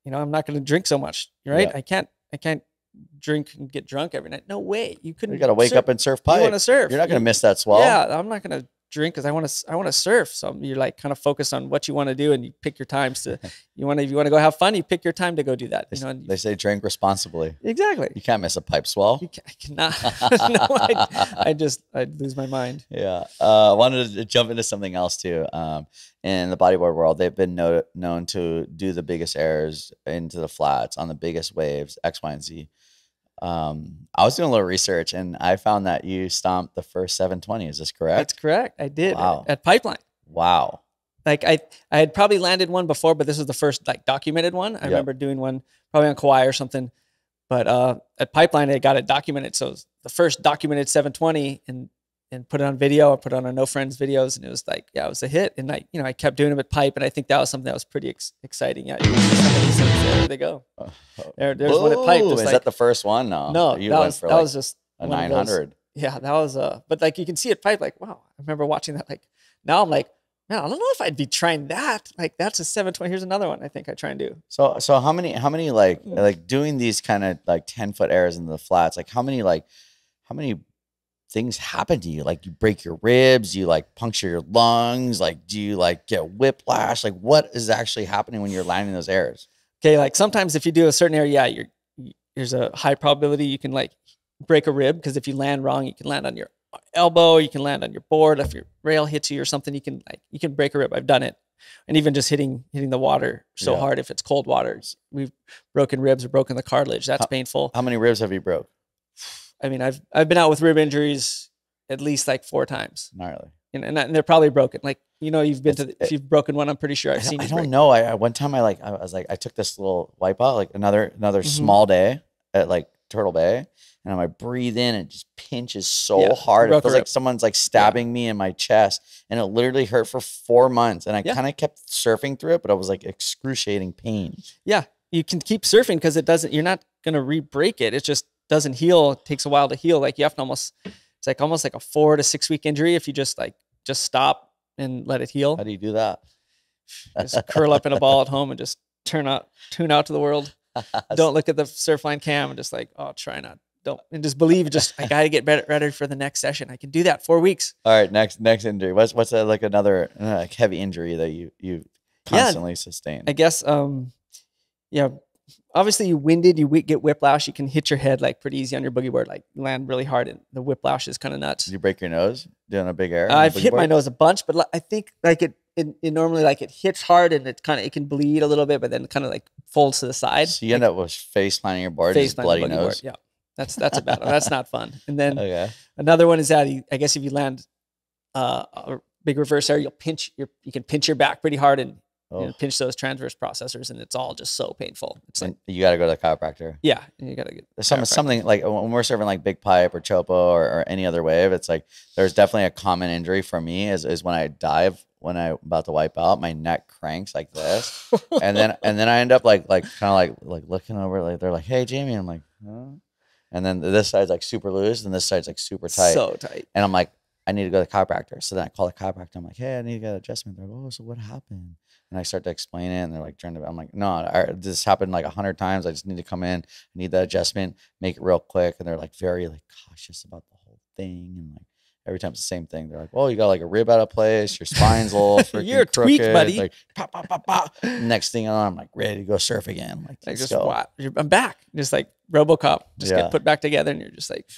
going to drink so much, right? Yeah. I can't drink and get drunk every night. No way. You couldn't. You got to wake up and surf pipe. You want to surf. You're not going to miss that swell. Yeah, I'm not going to drink because I want to surf. So you're like kind of focused on what you want to do, and you pick your times to. If you want to go have fun, you pick your time to go do that. They say drink responsibly. Exactly. You can't miss a pipe swell. I cannot. No, I'd lose my mind. Yeah. I wanted to jump into something else too. In the bodyboard world, they've been known to do the biggest errors into the flats on the biggest waves, X, Y, and Z. I was doing a little research and I found that you stomped the first 720. Is this correct? That's correct. I did. Wow. At Pipeline. Wow. Like I had probably landed one before, but this was the first like documented one. I remember doing one probably on Kauai or something, but at Pipeline, I got it documented. So it was the first documented 720 and put it on video. I put it on No Friends videos, and it was like, yeah, it was a hit. And I kept doing them at Pipe, and I think that was something that was pretty exciting. Yeah, there they go. There's one at Pipe. Is that the first one? No, that was just a 900. Yeah, that was but like you can see at Pipe, like wow. I remember watching that. Like now I'm like, man, I don't know if I'd be trying that. Like that's a 720. Here's another one I think I try and do. So how many like doing these kind of like 10-foot airs in the flats? Like how many things happen to you? Like you break your ribs, you like puncture your lungs, like do you like get whiplash? Like what is actually happening when you're landing those airs? Okay, like sometimes if you do a certain area, there's a high probability you can like break a rib, because if you land wrong, you can land on your elbow, you can land on your board. If your rail hits you or something, you can break a rib. I've done it. And even just hitting the water so hard, if it's cold water, we've broken ribs or broken the cartilage. That's painful. How many ribs have you broke? I mean, I've been out with rib injuries at least like 4 times. Gnarly. And they're probably broken. Like, if you've broken one, I'm pretty sure I've seen you. I don't know. One time I took this little wipeout, like another small day at like Turtle Bay, and I breathe in and it just pinches so hard. It feels like someone's like stabbing me in my chest, and it literally hurt for 4 months. And I kind of kept surfing through it, but I was like excruciating pain. Yeah. You can keep surfing because you're not going to re-break it. It just doesn't heal. It takes a while to heal. Like you have to almost like a 4 to 6 week injury if you just stop and let it heal. How do you do that? Just curl up in a ball at home and just tune out to the world. Don't look at the Surfline cam and just like, oh, try not. Don't, and just believe. I got to get ready for the next session. I can do that 4 weeks. All right, next injury. What's like another heavy injury that you constantly sustain? I guess obviously you winded, you get whiplash, you can hit your head like pretty easy on your boogie board, like land really hard, and the whiplash is kind of nuts. Did you break your nose doing a big air? I've hit my nose a bunch, but I think like it normally like it hits hard and it can bleed a little bit, but then it kind of like folds to the side. So you end up with face planting your board, just bloody nose. Board. Yeah, that's a bad one. That's not fun. And then another one is that I guess if you land a big reverse air, you can pinch your back pretty hard and pinch those transverse processors, and it's all just so painful. It's like you got to go to the chiropractor. Yeah, you got to get something like when we're serving like big pipe or chopo or any other wave. It's like there's definitely a common injury for me is when I dive, when I'm about to wipe out, my neck cranks like this, and then I end up like kind of like looking over, like they're like, "Hey, Jamie," I'm like, huh? And then this side's like super loose, and this side's like super tight, so tight, and I'm like, I need to go to the chiropractor. So then I call the chiropractor. I'm like, hey, I need to get an adjustment. They're like, oh, so what happened? And I start to explain it, and they're like, I'm like, no, this happened like 100 times. I just need to come in. I need the adjustment, make it real quick. And they're like very like cautious about the whole thing. And like every time it's the same thing. They're like, well, you got like a rib out of place. Your spine's a little freaking You're crooked. tweaked, buddy. Like, pop, pop, pop, pop. Next thing I'm like ready to go surf again. Like, let's go. Wow. I'm back. Just like RoboCop. Just get put back together, and you're just like.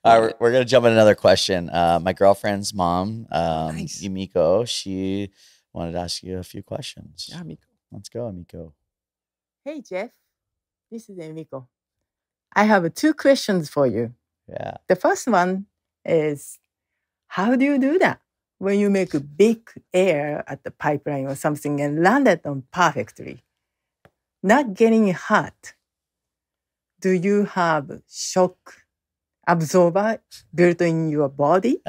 All right, we're gonna jump in another question. My girlfriend's mom, Yumiko, she wanted to ask you a few questions. Yeah, Miko. Let's go, Yumiko. Hey, Jeff. This is Yumiko. I have 2 questions for you. Yeah. The first one is, how do you do that when you make a big air at the pipeline or something and land it on perfectly, not getting hot? Do you have shock absorber built in your body?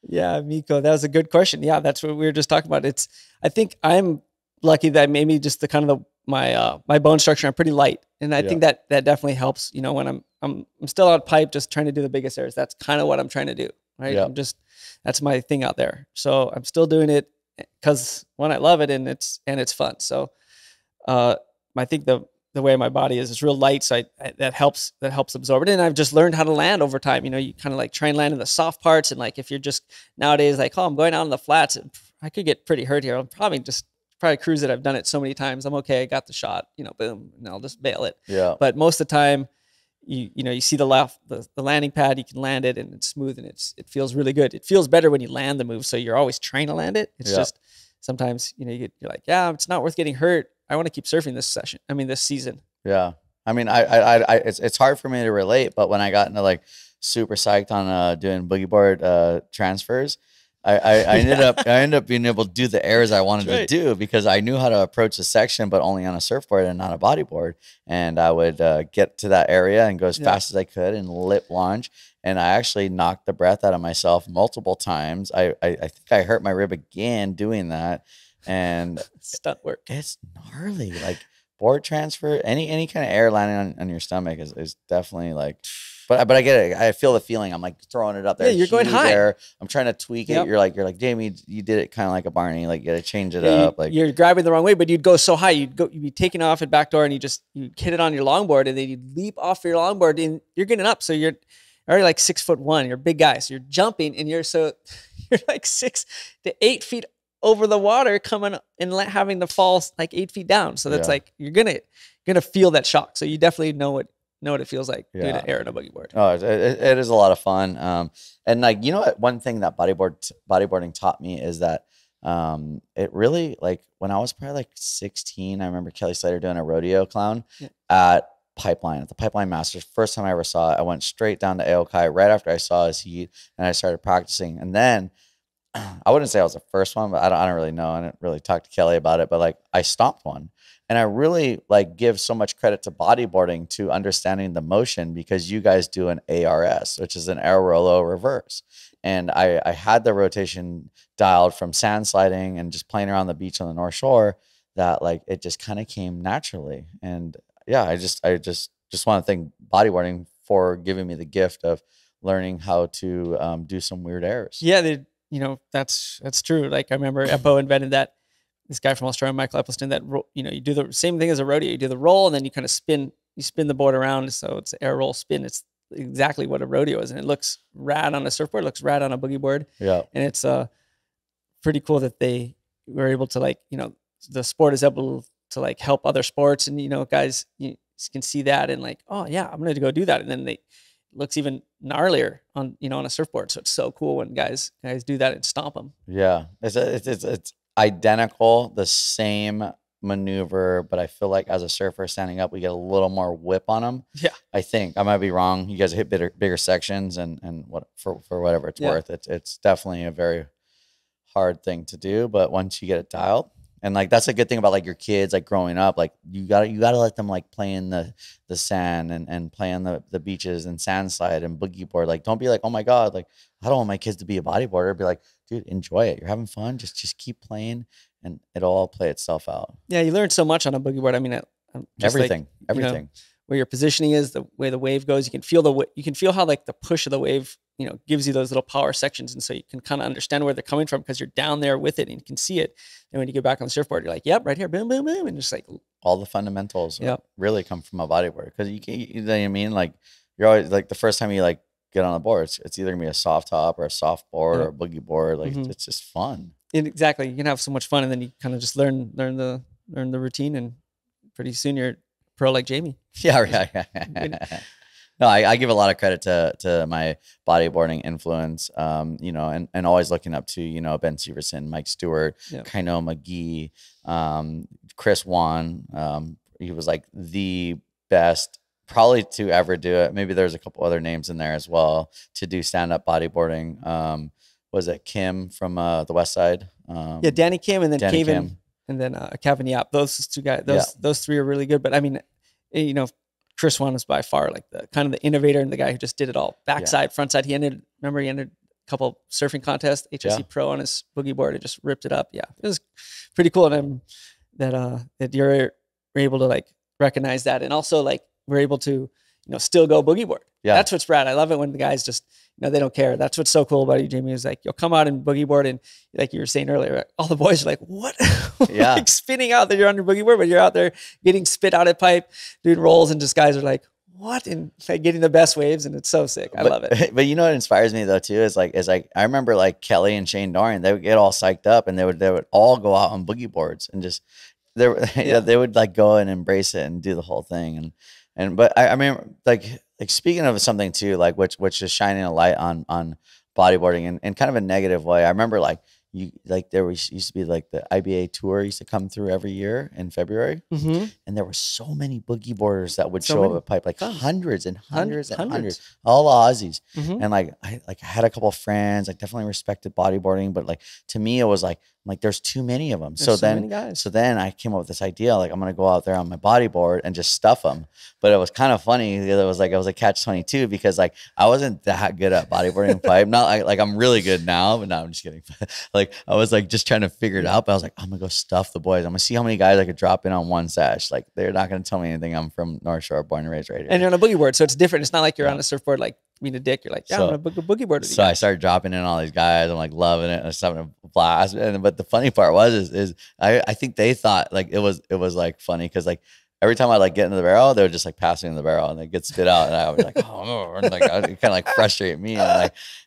Yeah, Miko, that was a good question. Yeah, that's what we were just talking about. I think I'm lucky that maybe just the kind of my bone structure, I'm pretty light, and I think that definitely helps. When I'm still out pipe, just trying to do the biggest airs. That's kind of what I'm trying to do, right? Yeah. That's my thing out there. So I'm still doing it because one, I love it, and it's fun. So I think the way my body is. It's real light, so that helps absorb it. And I've just learned how to land over time. You know, you kind of like try and land in the soft parts, and like if you're just nowadays like, oh, I'm going out on the flats, I could get pretty hurt here. I'll probably cruise it. I've done it so many times. I'm okay. I got the shot. You know, boom, and I'll just bail it. Yeah. But most of the time, you see the landing pad, you can land it, and it's smooth, and it feels really good. It feels better when you land the move, so you're always trying to land it. It's just sometimes, you know, you're like, yeah, it's not worth getting hurt. I want to keep surfing this season. Yeah. I mean, it's hard for me to relate, but when I got into like super psyched on doing boogie board transfers, I ended up being able to do the airs I wanted to do because I knew how to approach the section, but only on a surfboard and not a bodyboard. And I would get to that area and go as fast as I could and lip launch. And I actually knocked the breath out of myself multiple times. I think I hurt my rib again doing that. And stunt work. It's gnarly. Like board transfer, any kind of air landing on your stomach is definitely like. But I get it. I feel the feeling. I'm like throwing it up there. Yeah, you're going high. There. I'm trying to tweak it. You're like Jamie. You did it kind of like a Barney. Like you got to change it up. Like you're grabbing the wrong way, but you'd go so high. You'd be taking off at backdoor, and you hit it on your longboard, and then you'd leap off your longboard, and you're getting up. So you're already like 6'1". You're a big guy, so you're jumping, and you're like 6 to 8 feet over the water, coming and having to fall like 8 feet down. So that's like you're gonna feel that shock. So you definitely know what it feels like doing an air on a boogie board. Oh, it is a lot of fun. And like, you know what, one thing that bodyboarding taught me is that it really, like when I was probably like 16, I remember Kelly Slater doing a rodeo clown at the Pipeline Masters. First time I ever saw it, I went straight down to Aokai right after I saw his heat, and I started practicing. And then I wouldn't say I was the first one, but I don't really know. I didn't really talk to Kelly about it, but like I stomped one. And I really like give so much credit to bodyboarding to understanding the motion, because you guys do an ARS, which is an air rolo reverse. And I had the rotation dialed from sand sliding and just playing around the beach on the North Shore, that like it just kind of came naturally. And yeah, I just want to thank bodyboarding for giving me the gift of learning how to do some weird airs. Yeah, that's true. Like I remember Eppo invented that. This guy from Australia, Michael Eccleston, that you do the same thing as a rodeo. You do the roll, and then you kind of spin the board around. So it's air roll spin. It's exactly what a rodeo is, and it looks rad on a surfboard. It looks rad on a boogie board. Yeah, and it's pretty cool that they were able to the sport is able to like help other sports, and guys can see that and like, oh yeah, I'm going to go do that, and then it looks even gnarlier on on a surfboard. So it's so cool when guys do that and stomp them. Yeah, it's identical, the same maneuver, but I feel like as a surfer standing up, we get a little more whip on them. Yeah, I think I might be wrong. You guys hit bigger sections, and what for whatever it's worth, it's definitely a very hard thing to do. But once you get it dialed, and like that's a good thing about like your kids, like growing up, like you gotta let them like play in the sand and play on the beaches and sand slide and boogie board. Like don't be like, oh my god, like I don't want my kids to be a bodyboarder. Be like, dude, enjoy it. You're having fun. Just keep playing, and it'll all play itself out. Yeah, you learn so much on a boogie board. I mean, everything. Where your positioning is, the way the wave goes. You can feel how like the push of the wave, gives you those little power sections, and so you can kind of understand where they're coming from because you're down there with it and you can see it. And when you get back on the surfboard, you're like, yep, right here, boom, boom, boom, and just like all the fundamentals really come from a bodyboard, because you know what I mean. Like you're always like the first time you like get on a board, it's either gonna be a soft top or a soft board or a boogie board. Like it's just fun. Exactly, you can have so much fun, and then you kind of just learn the routine, and pretty soon you're pro like Jamie. Yeah. No, I give a lot of credit to my bodyboarding influence, and always looking up to, Ben Severson, Mike Stewart, Kaino McGee, Chris Wan. He was like the best probably to ever do it. Maybe there's a couple other names in there as well to do stand-up bodyboarding. Was it Kim from the West Side? Danny Kim, and then Kevin, and then Kevin Yap. Those two guys, those three are really good. But I mean, Chris Wan was by far like the kind of the innovator and the guy who just did it all. Backside, frontside. He entered a couple surfing contests, HSC Pro on his boogie board, and just ripped it up. Yeah, it was pretty cool. And that you're able to like recognize that, and also like we're able to, still go boogie board. Yeah. That's what's rad. I love it when the guys just, they don't care. That's what's so cool about you, Jamie, is like, you'll come out and boogie board, and like you were saying earlier, all the boys are like, what? Yeah. Like spinning out that you're on your boogie board, but you're out there getting spit out at pipe, doing rolls, and just guys are like, what? And like getting the best waves, and it's so sick. I love it. But what inspires me though too is like I remember like Kelly and Shane Dorian, they would get all psyched up, and they would all go out on boogie boards and just they would like go and embrace it and do the whole thing. But I mean like speaking of something too, like which is shining a light on bodyboarding in kind of a negative way. I remember there used to be like the IBA tour used to come through every year in February, and there were so many boogie boarders that would show up at pipe, like hundreds and hundreds, all the Aussies. And like I had a couple of friends, like definitely respected bodyboarding, but like to me it was like there's too many of them. So then I came up with this idea, like I'm gonna go out there on my bodyboard and just stuff them. But it was kind of funny. It was a catch-22 because like I wasn't that good at bodyboarding pipe. Not like I'm really good now, but no, I'm just kidding. Like I was like just trying to figure it out. But I was like, I'm gonna go stuff the boys. I'm gonna see how many guys I could drop in on one sash. Like they're not gonna tell me anything. I'm from North Shore, born and raised right here. And you're on a boogie board, so it's different. It's not like you're on a surfboard like being a dick. You're like, I'm gonna boogie board. So I started dropping in all these guys. I'm like loving it. I was having a blast. But the funny part is I think they thought like it was like funny because like every time I like get into the barrel, they would just like pass me in the barrel and they get spit out, and I was like, oh, and like it kind of like frustrate me,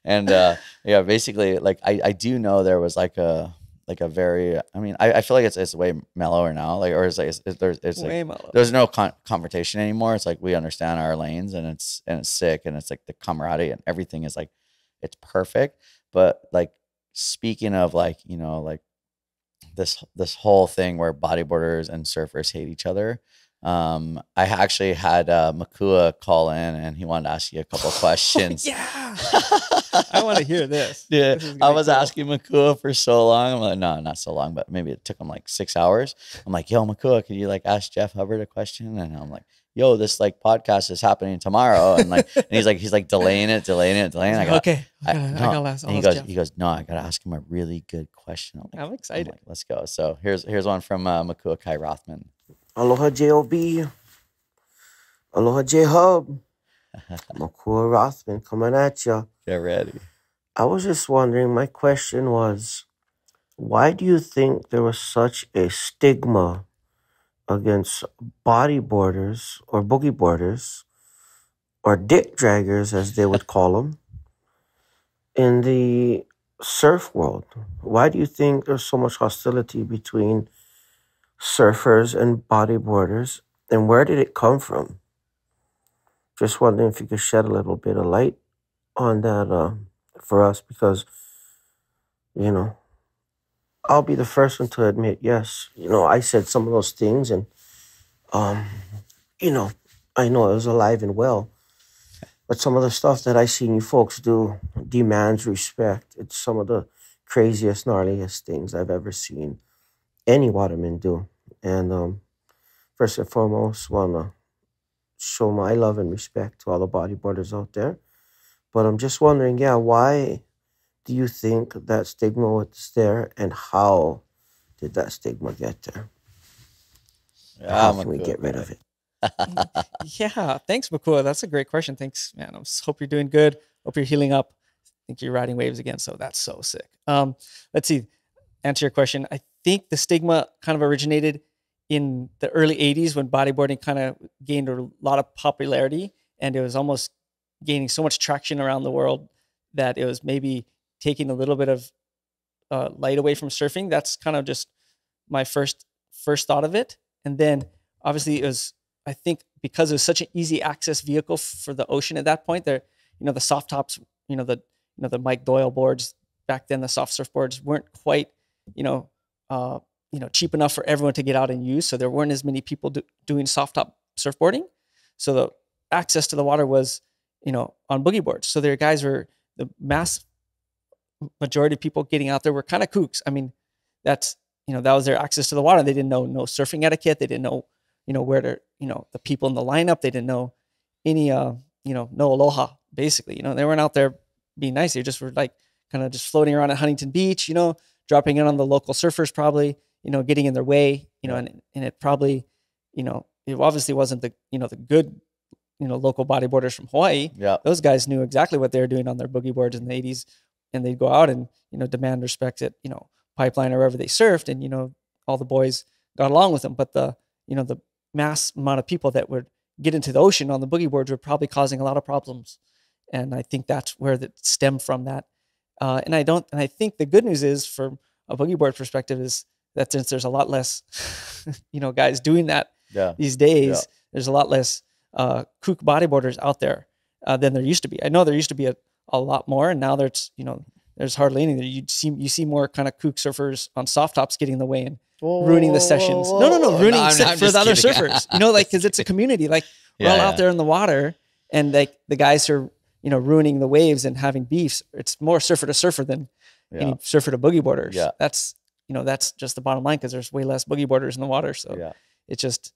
and basically like I do know there was like a very, I mean, I feel like it's way mellower now, like, or it's like it's way like mellow. There's no confrontation anymore. It's like we understand our lanes, and it's sick, and it's like the camaraderie and everything is like it's perfect. But like speaking of like like this whole thing where bodyboarders and surfers hate each other. I actually had Makua call in, and he wanted to ask you a couple of questions. Yeah. I want to hear this. Yeah. I was asking Makua for so long. I'm like, no, not so long, but maybe it took him like 6 hours. I'm like, yo, Makua, could you like ask Jeff Hubbard a question? And I'm like, yo, this like podcast is happening tomorrow. And like, and he's like delaying it. I gotta ask. And he goes, no, I gotta ask him a really good question. I'm excited. Like, let's go. So here's one from Makua Kai Rothman. Aloha J.O.B. Aloha J.O.B. Makua Rothman coming at ya. Get ready. I was just wondering, my question was, why do you think there was such a stigma against bodyboarders or boogie boarders or dick draggers, as they would call them, in the surf world? Why do you think there's so much hostility between surfers and bodyboarders, and where did it come from? Just wondering if you could shed a little bit of light on that for us, because I'll be the first one to admit, yes, I said some of those things, and I know it was alive and well, but some of the stuff that I seen you folks do demands respect. It's some of the craziest, gnarliest things I've ever seen any waterman do. And first and foremost, want to show my love and respect to all the bodyboarders out there. But I'm just wondering, why do you think that stigma was there, and how did that stigma get there? How can we get rid of it? Yeah, thanks, Makua. That's a great question. Thanks, man. I hope you're doing good. Hope you're healing up. I think you're riding waves again, so that's so sick. Let's see. Answer your question. I think the stigma kind of originated in the early 80s when bodyboarding kind of gained a lot of popularity, and it was almost gaining so much traction around the world that it was maybe taking a little bit of light away from surfing. That's kind of just my first thought of it. And then obviously it was, I think, because it was such an easy access vehicle for the ocean at that point, there, the soft tops, the Mike Doyle boards back then, the soft surf boards weren't quite, cheap enough for everyone to get out and use. So there weren't as many people doing soft top surfboarding. So the access to the water was, on boogie boards. So the mass majority of people getting out there were kind of kooks. I mean, that was their access to the water. They didn't know no surfing etiquette. They didn't know, where to, the people in the lineup. They didn't know any, no aloha, basically. They weren't out there being nice. They just were like kind of just floating around at Huntington Beach, dropping in on the local surfers, probably, getting in their way, and it probably, it obviously wasn't the, the good local bodyboarders from Hawaii. Yeah. Those guys knew exactly what they were doing on their boogie boards in the 80s, and they'd go out and, demand respect at, Pipeline or wherever they surfed, and, all the boys got along with them. But the mass amount of people that would get into the ocean on the boogie boards were probably causing a lot of problems. And I think that's where that stemmed from that. And I think the good news is, from a boogie board perspective, is that since there's a lot less, guys doing that these days, there's a lot less kook bodyboarders out there than there used to be. I know there used to be a lot more, and now there's hardly any. You see more kind of kook surfers on soft tops getting in the way and ruining the sessions. No, ruining for the other surfers. Because it's a community. Like, we're all out there in the water, and like the guys are ruining the waves and having beefs. It's more surfer to surfer than any surfer to boogie boarders. Yeah. That's just the bottom line, because there's way less boogie boarders in the water. So it's just,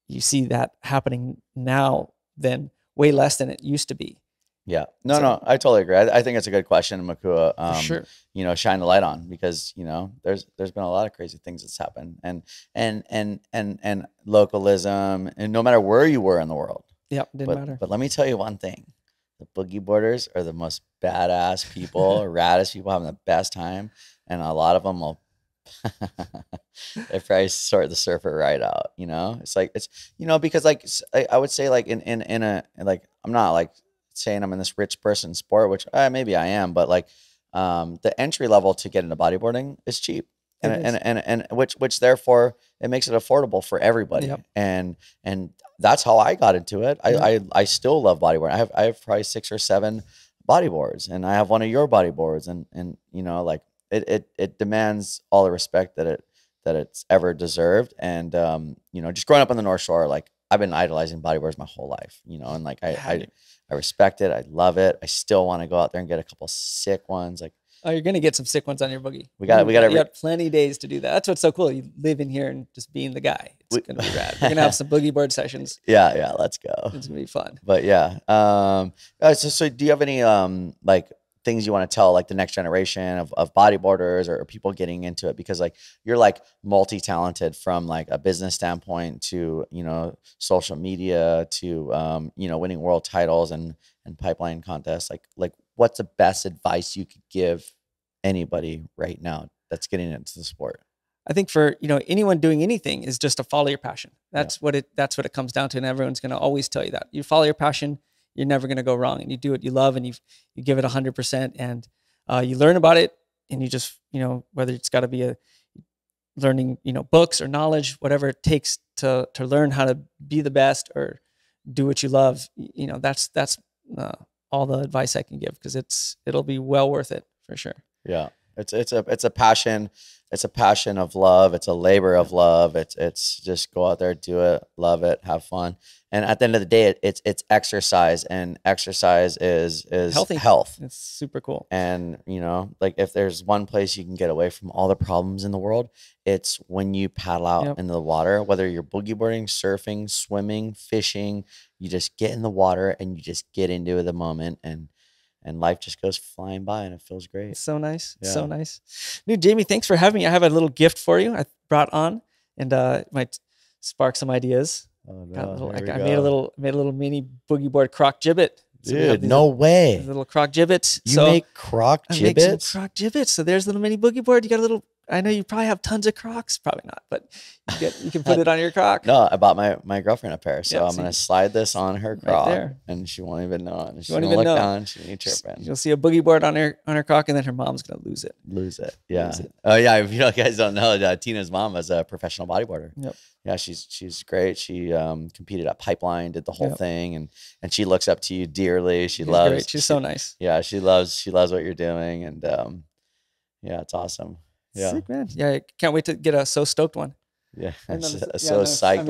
you see that happening now than way less than it used to be. Yeah. No, I totally agree. I think it's a good question, Makua. For sure. Shine the light on, because, there's been a lot of crazy things that's happened, and localism, and no matter where you were in the world. Yep. Didn't matter. But let me tell you one thing. The boogie boarders are the most badass people, raddest people, having the best time. And a lot of them will they probably sort the surfer right out, It's like, because like, I would say, like, in a, like, I'm not like saying I'm in this rich person sport, which maybe I am, but like, the entry level to get into bodyboarding is cheap. And which therefore it makes it affordable for everybody. Yep. And that's how I got into it. I still love bodyboarding. I have probably 6 or 7 bodyboards, and I have one of your bodyboards, and like it demands all the respect that it's ever deserved. And just growing up on the North Shore, like, I've been idolizing bodyboards my whole life, and like I respect it. I love it. I still want to go out there and get a couple sick ones. Like, oh, you're gonna get some sick ones on your boogie. We got plenty of days to do that. That's what's so cool. You live in here and just being the guy. It's gonna be rad. We're gonna have some boogie board sessions. Yeah, let's go. It's gonna be fun. But yeah, so do you have any like things you want to tell, like, the next generation of bodyboarders or people getting into it? Because like, you're like multi-talented, from like a business standpoint to social media to winning world titles and pipeline contests. Like what's the best advice you could give anybody right now that's getting into the sport? I think for anyone doing anything is just to follow your passion. That's what it comes down to, and everyone's going to always tell you that. You follow your passion, you're never going to go wrong, and you do what you love, and you give it 100%, and you learn about it, and you just whether it's got to be learning books or knowledge, whatever it takes to learn how to be the best or do what you love. That's all the advice I can give, because it'll be well worth it for sure. Yeah. It's a passion. It's a passion of love. It's a labor of love. It's just go out there, do it, love it, have fun. And at the end of the day, it's exercise, and exercise is health. It's super cool. And like, if there's one place you can get away from all the problems in the world, it's when you paddle out into the water, whether you're boogie boarding, surfing, swimming, fishing. You just get in the water and you just get into the moment, and life just goes flying by, and it feels great. It's so nice. Yeah. So nice. Dude, Jamie, thanks for having me. I have a little gift for you I brought on, and it might spark some ideas. Oh, no. I made a little mini boogie board croc gibbet. Dude, no way. Little croc gibbets. You make croc gibbets? I make some croc gibbets. So there's a little mini boogie board. You got a little, I know you probably have tons of crocs. Probably not, but you can put it on your croc. No, I bought my girlfriend a pair. So I'm going to slide this on her croc, right, and she won't even know it. She's going to look down. She'll be chirping. You'll see a boogie board on her croc, and then her mom's going to lose it. Yeah. Oh yeah. If you guys don't know, Tina's mom was a professional bodyboarder. Yep. Yeah, she's great. She competed at Pipeline, did the whole thing, and she looks up to you dearly. She's great. She's so nice. Yeah, she loves what you're doing, and yeah, it's awesome. Yeah, sick, man. Yeah, I can't wait to get a So Stoked one. Yeah, psyched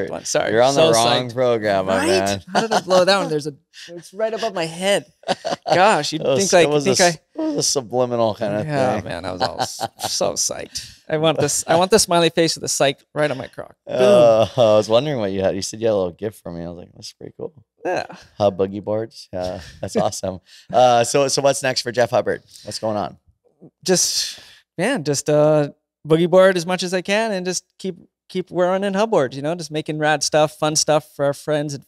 one. Sorry, you're on the wrong program, my man. How did I blow down? It's right above my head. Gosh, you'd think it was a subliminal kind of thing. Yeah, man, I was all so psyched. I want the smiley face with the psych right on my croc. I was wondering what you had. You said you had a little gift for me. I was like, that's pretty cool. Yeah. Hubbard boogie boards. Yeah, that's awesome. So what's next for Jeff Hubbard? What's going on? Just boogie board as much as I can, and just keep wearing in Hubbard, just making rad stuff, fun stuff for our friends and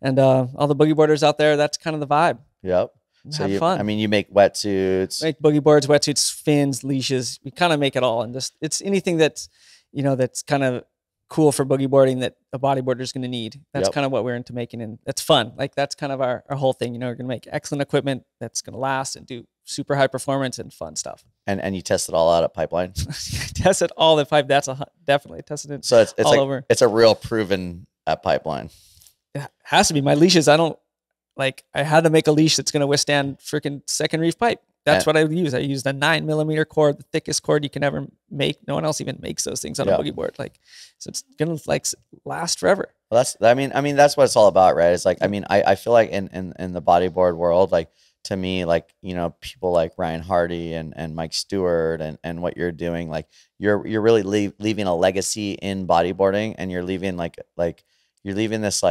And all the boogie boarders out there, that's kind of the vibe. Yep. So Have fun. I mean, you make wetsuits. Make boogie boards, wetsuits, fins, leashes. We kind of make it all, and just it's anything that's that's kind of cool for boogie boarding that a bodyboarder is going to need. That's kind of what we're into making, and that's fun. Like that's kind of our whole thing. We're going to make excellent equipment that's going to last and do super high performance and fun stuff. And you test it all out at Pipeline. Test it all at Pipe. That's definitely tested it. So it's all like, over. It's a real proven at Pipeline. It has to be. My leashes, I had to make a leash that's going to withstand freaking second reef pipe. That's what I use. I used a 9mm cord, the thickest cord you can ever make. No one else even makes those things on a boogie board. So it's going to last forever. Well, that's what it's all about, right? It's like, I feel like in the bodyboard world, like to me, like, people like Ryan Hardy and Mike Stewart and what you're doing, like you're really leaving a legacy in bodyboarding, and you're leaving you're leaving this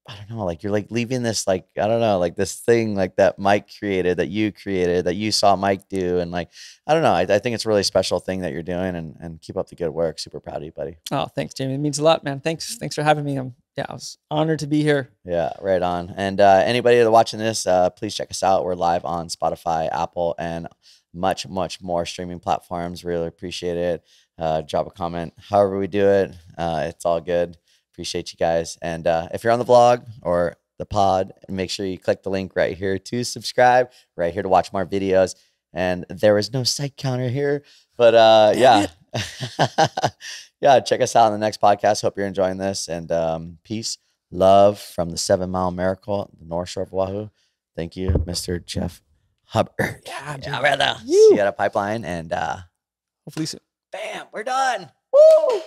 I don't know, like you're like leaving this, like, I don't know, like this thing like that Mike created, that you saw Mike do. And like, I don't know, I think it's a really special thing that you're doing, and keep up the good work. Super proud of you, buddy. Oh, thanks, Jamie. It means a lot, man. Thanks for having me. I was honored to be here. Yeah, right on. And anybody that's watching this, please check us out. We're live on Spotify, Apple, and much more streaming platforms. Really appreciate it. Drop a comment. However we do it, it's all good. Appreciate you guys. And if you're on the vlog or the pod, make sure you click the link right here to subscribe, right here to watch more videos. And there is no site counter here, but yeah. Yeah, check us out on the next podcast. Hope you're enjoying this. And peace, love from the 7 Mile Miracle, the North Shore of Oahu. Thank you, Mr. Jeff Hubbard. Yeah, brother. See you at a Pipeline. And hopefully soon. Bam, we're done. Woo!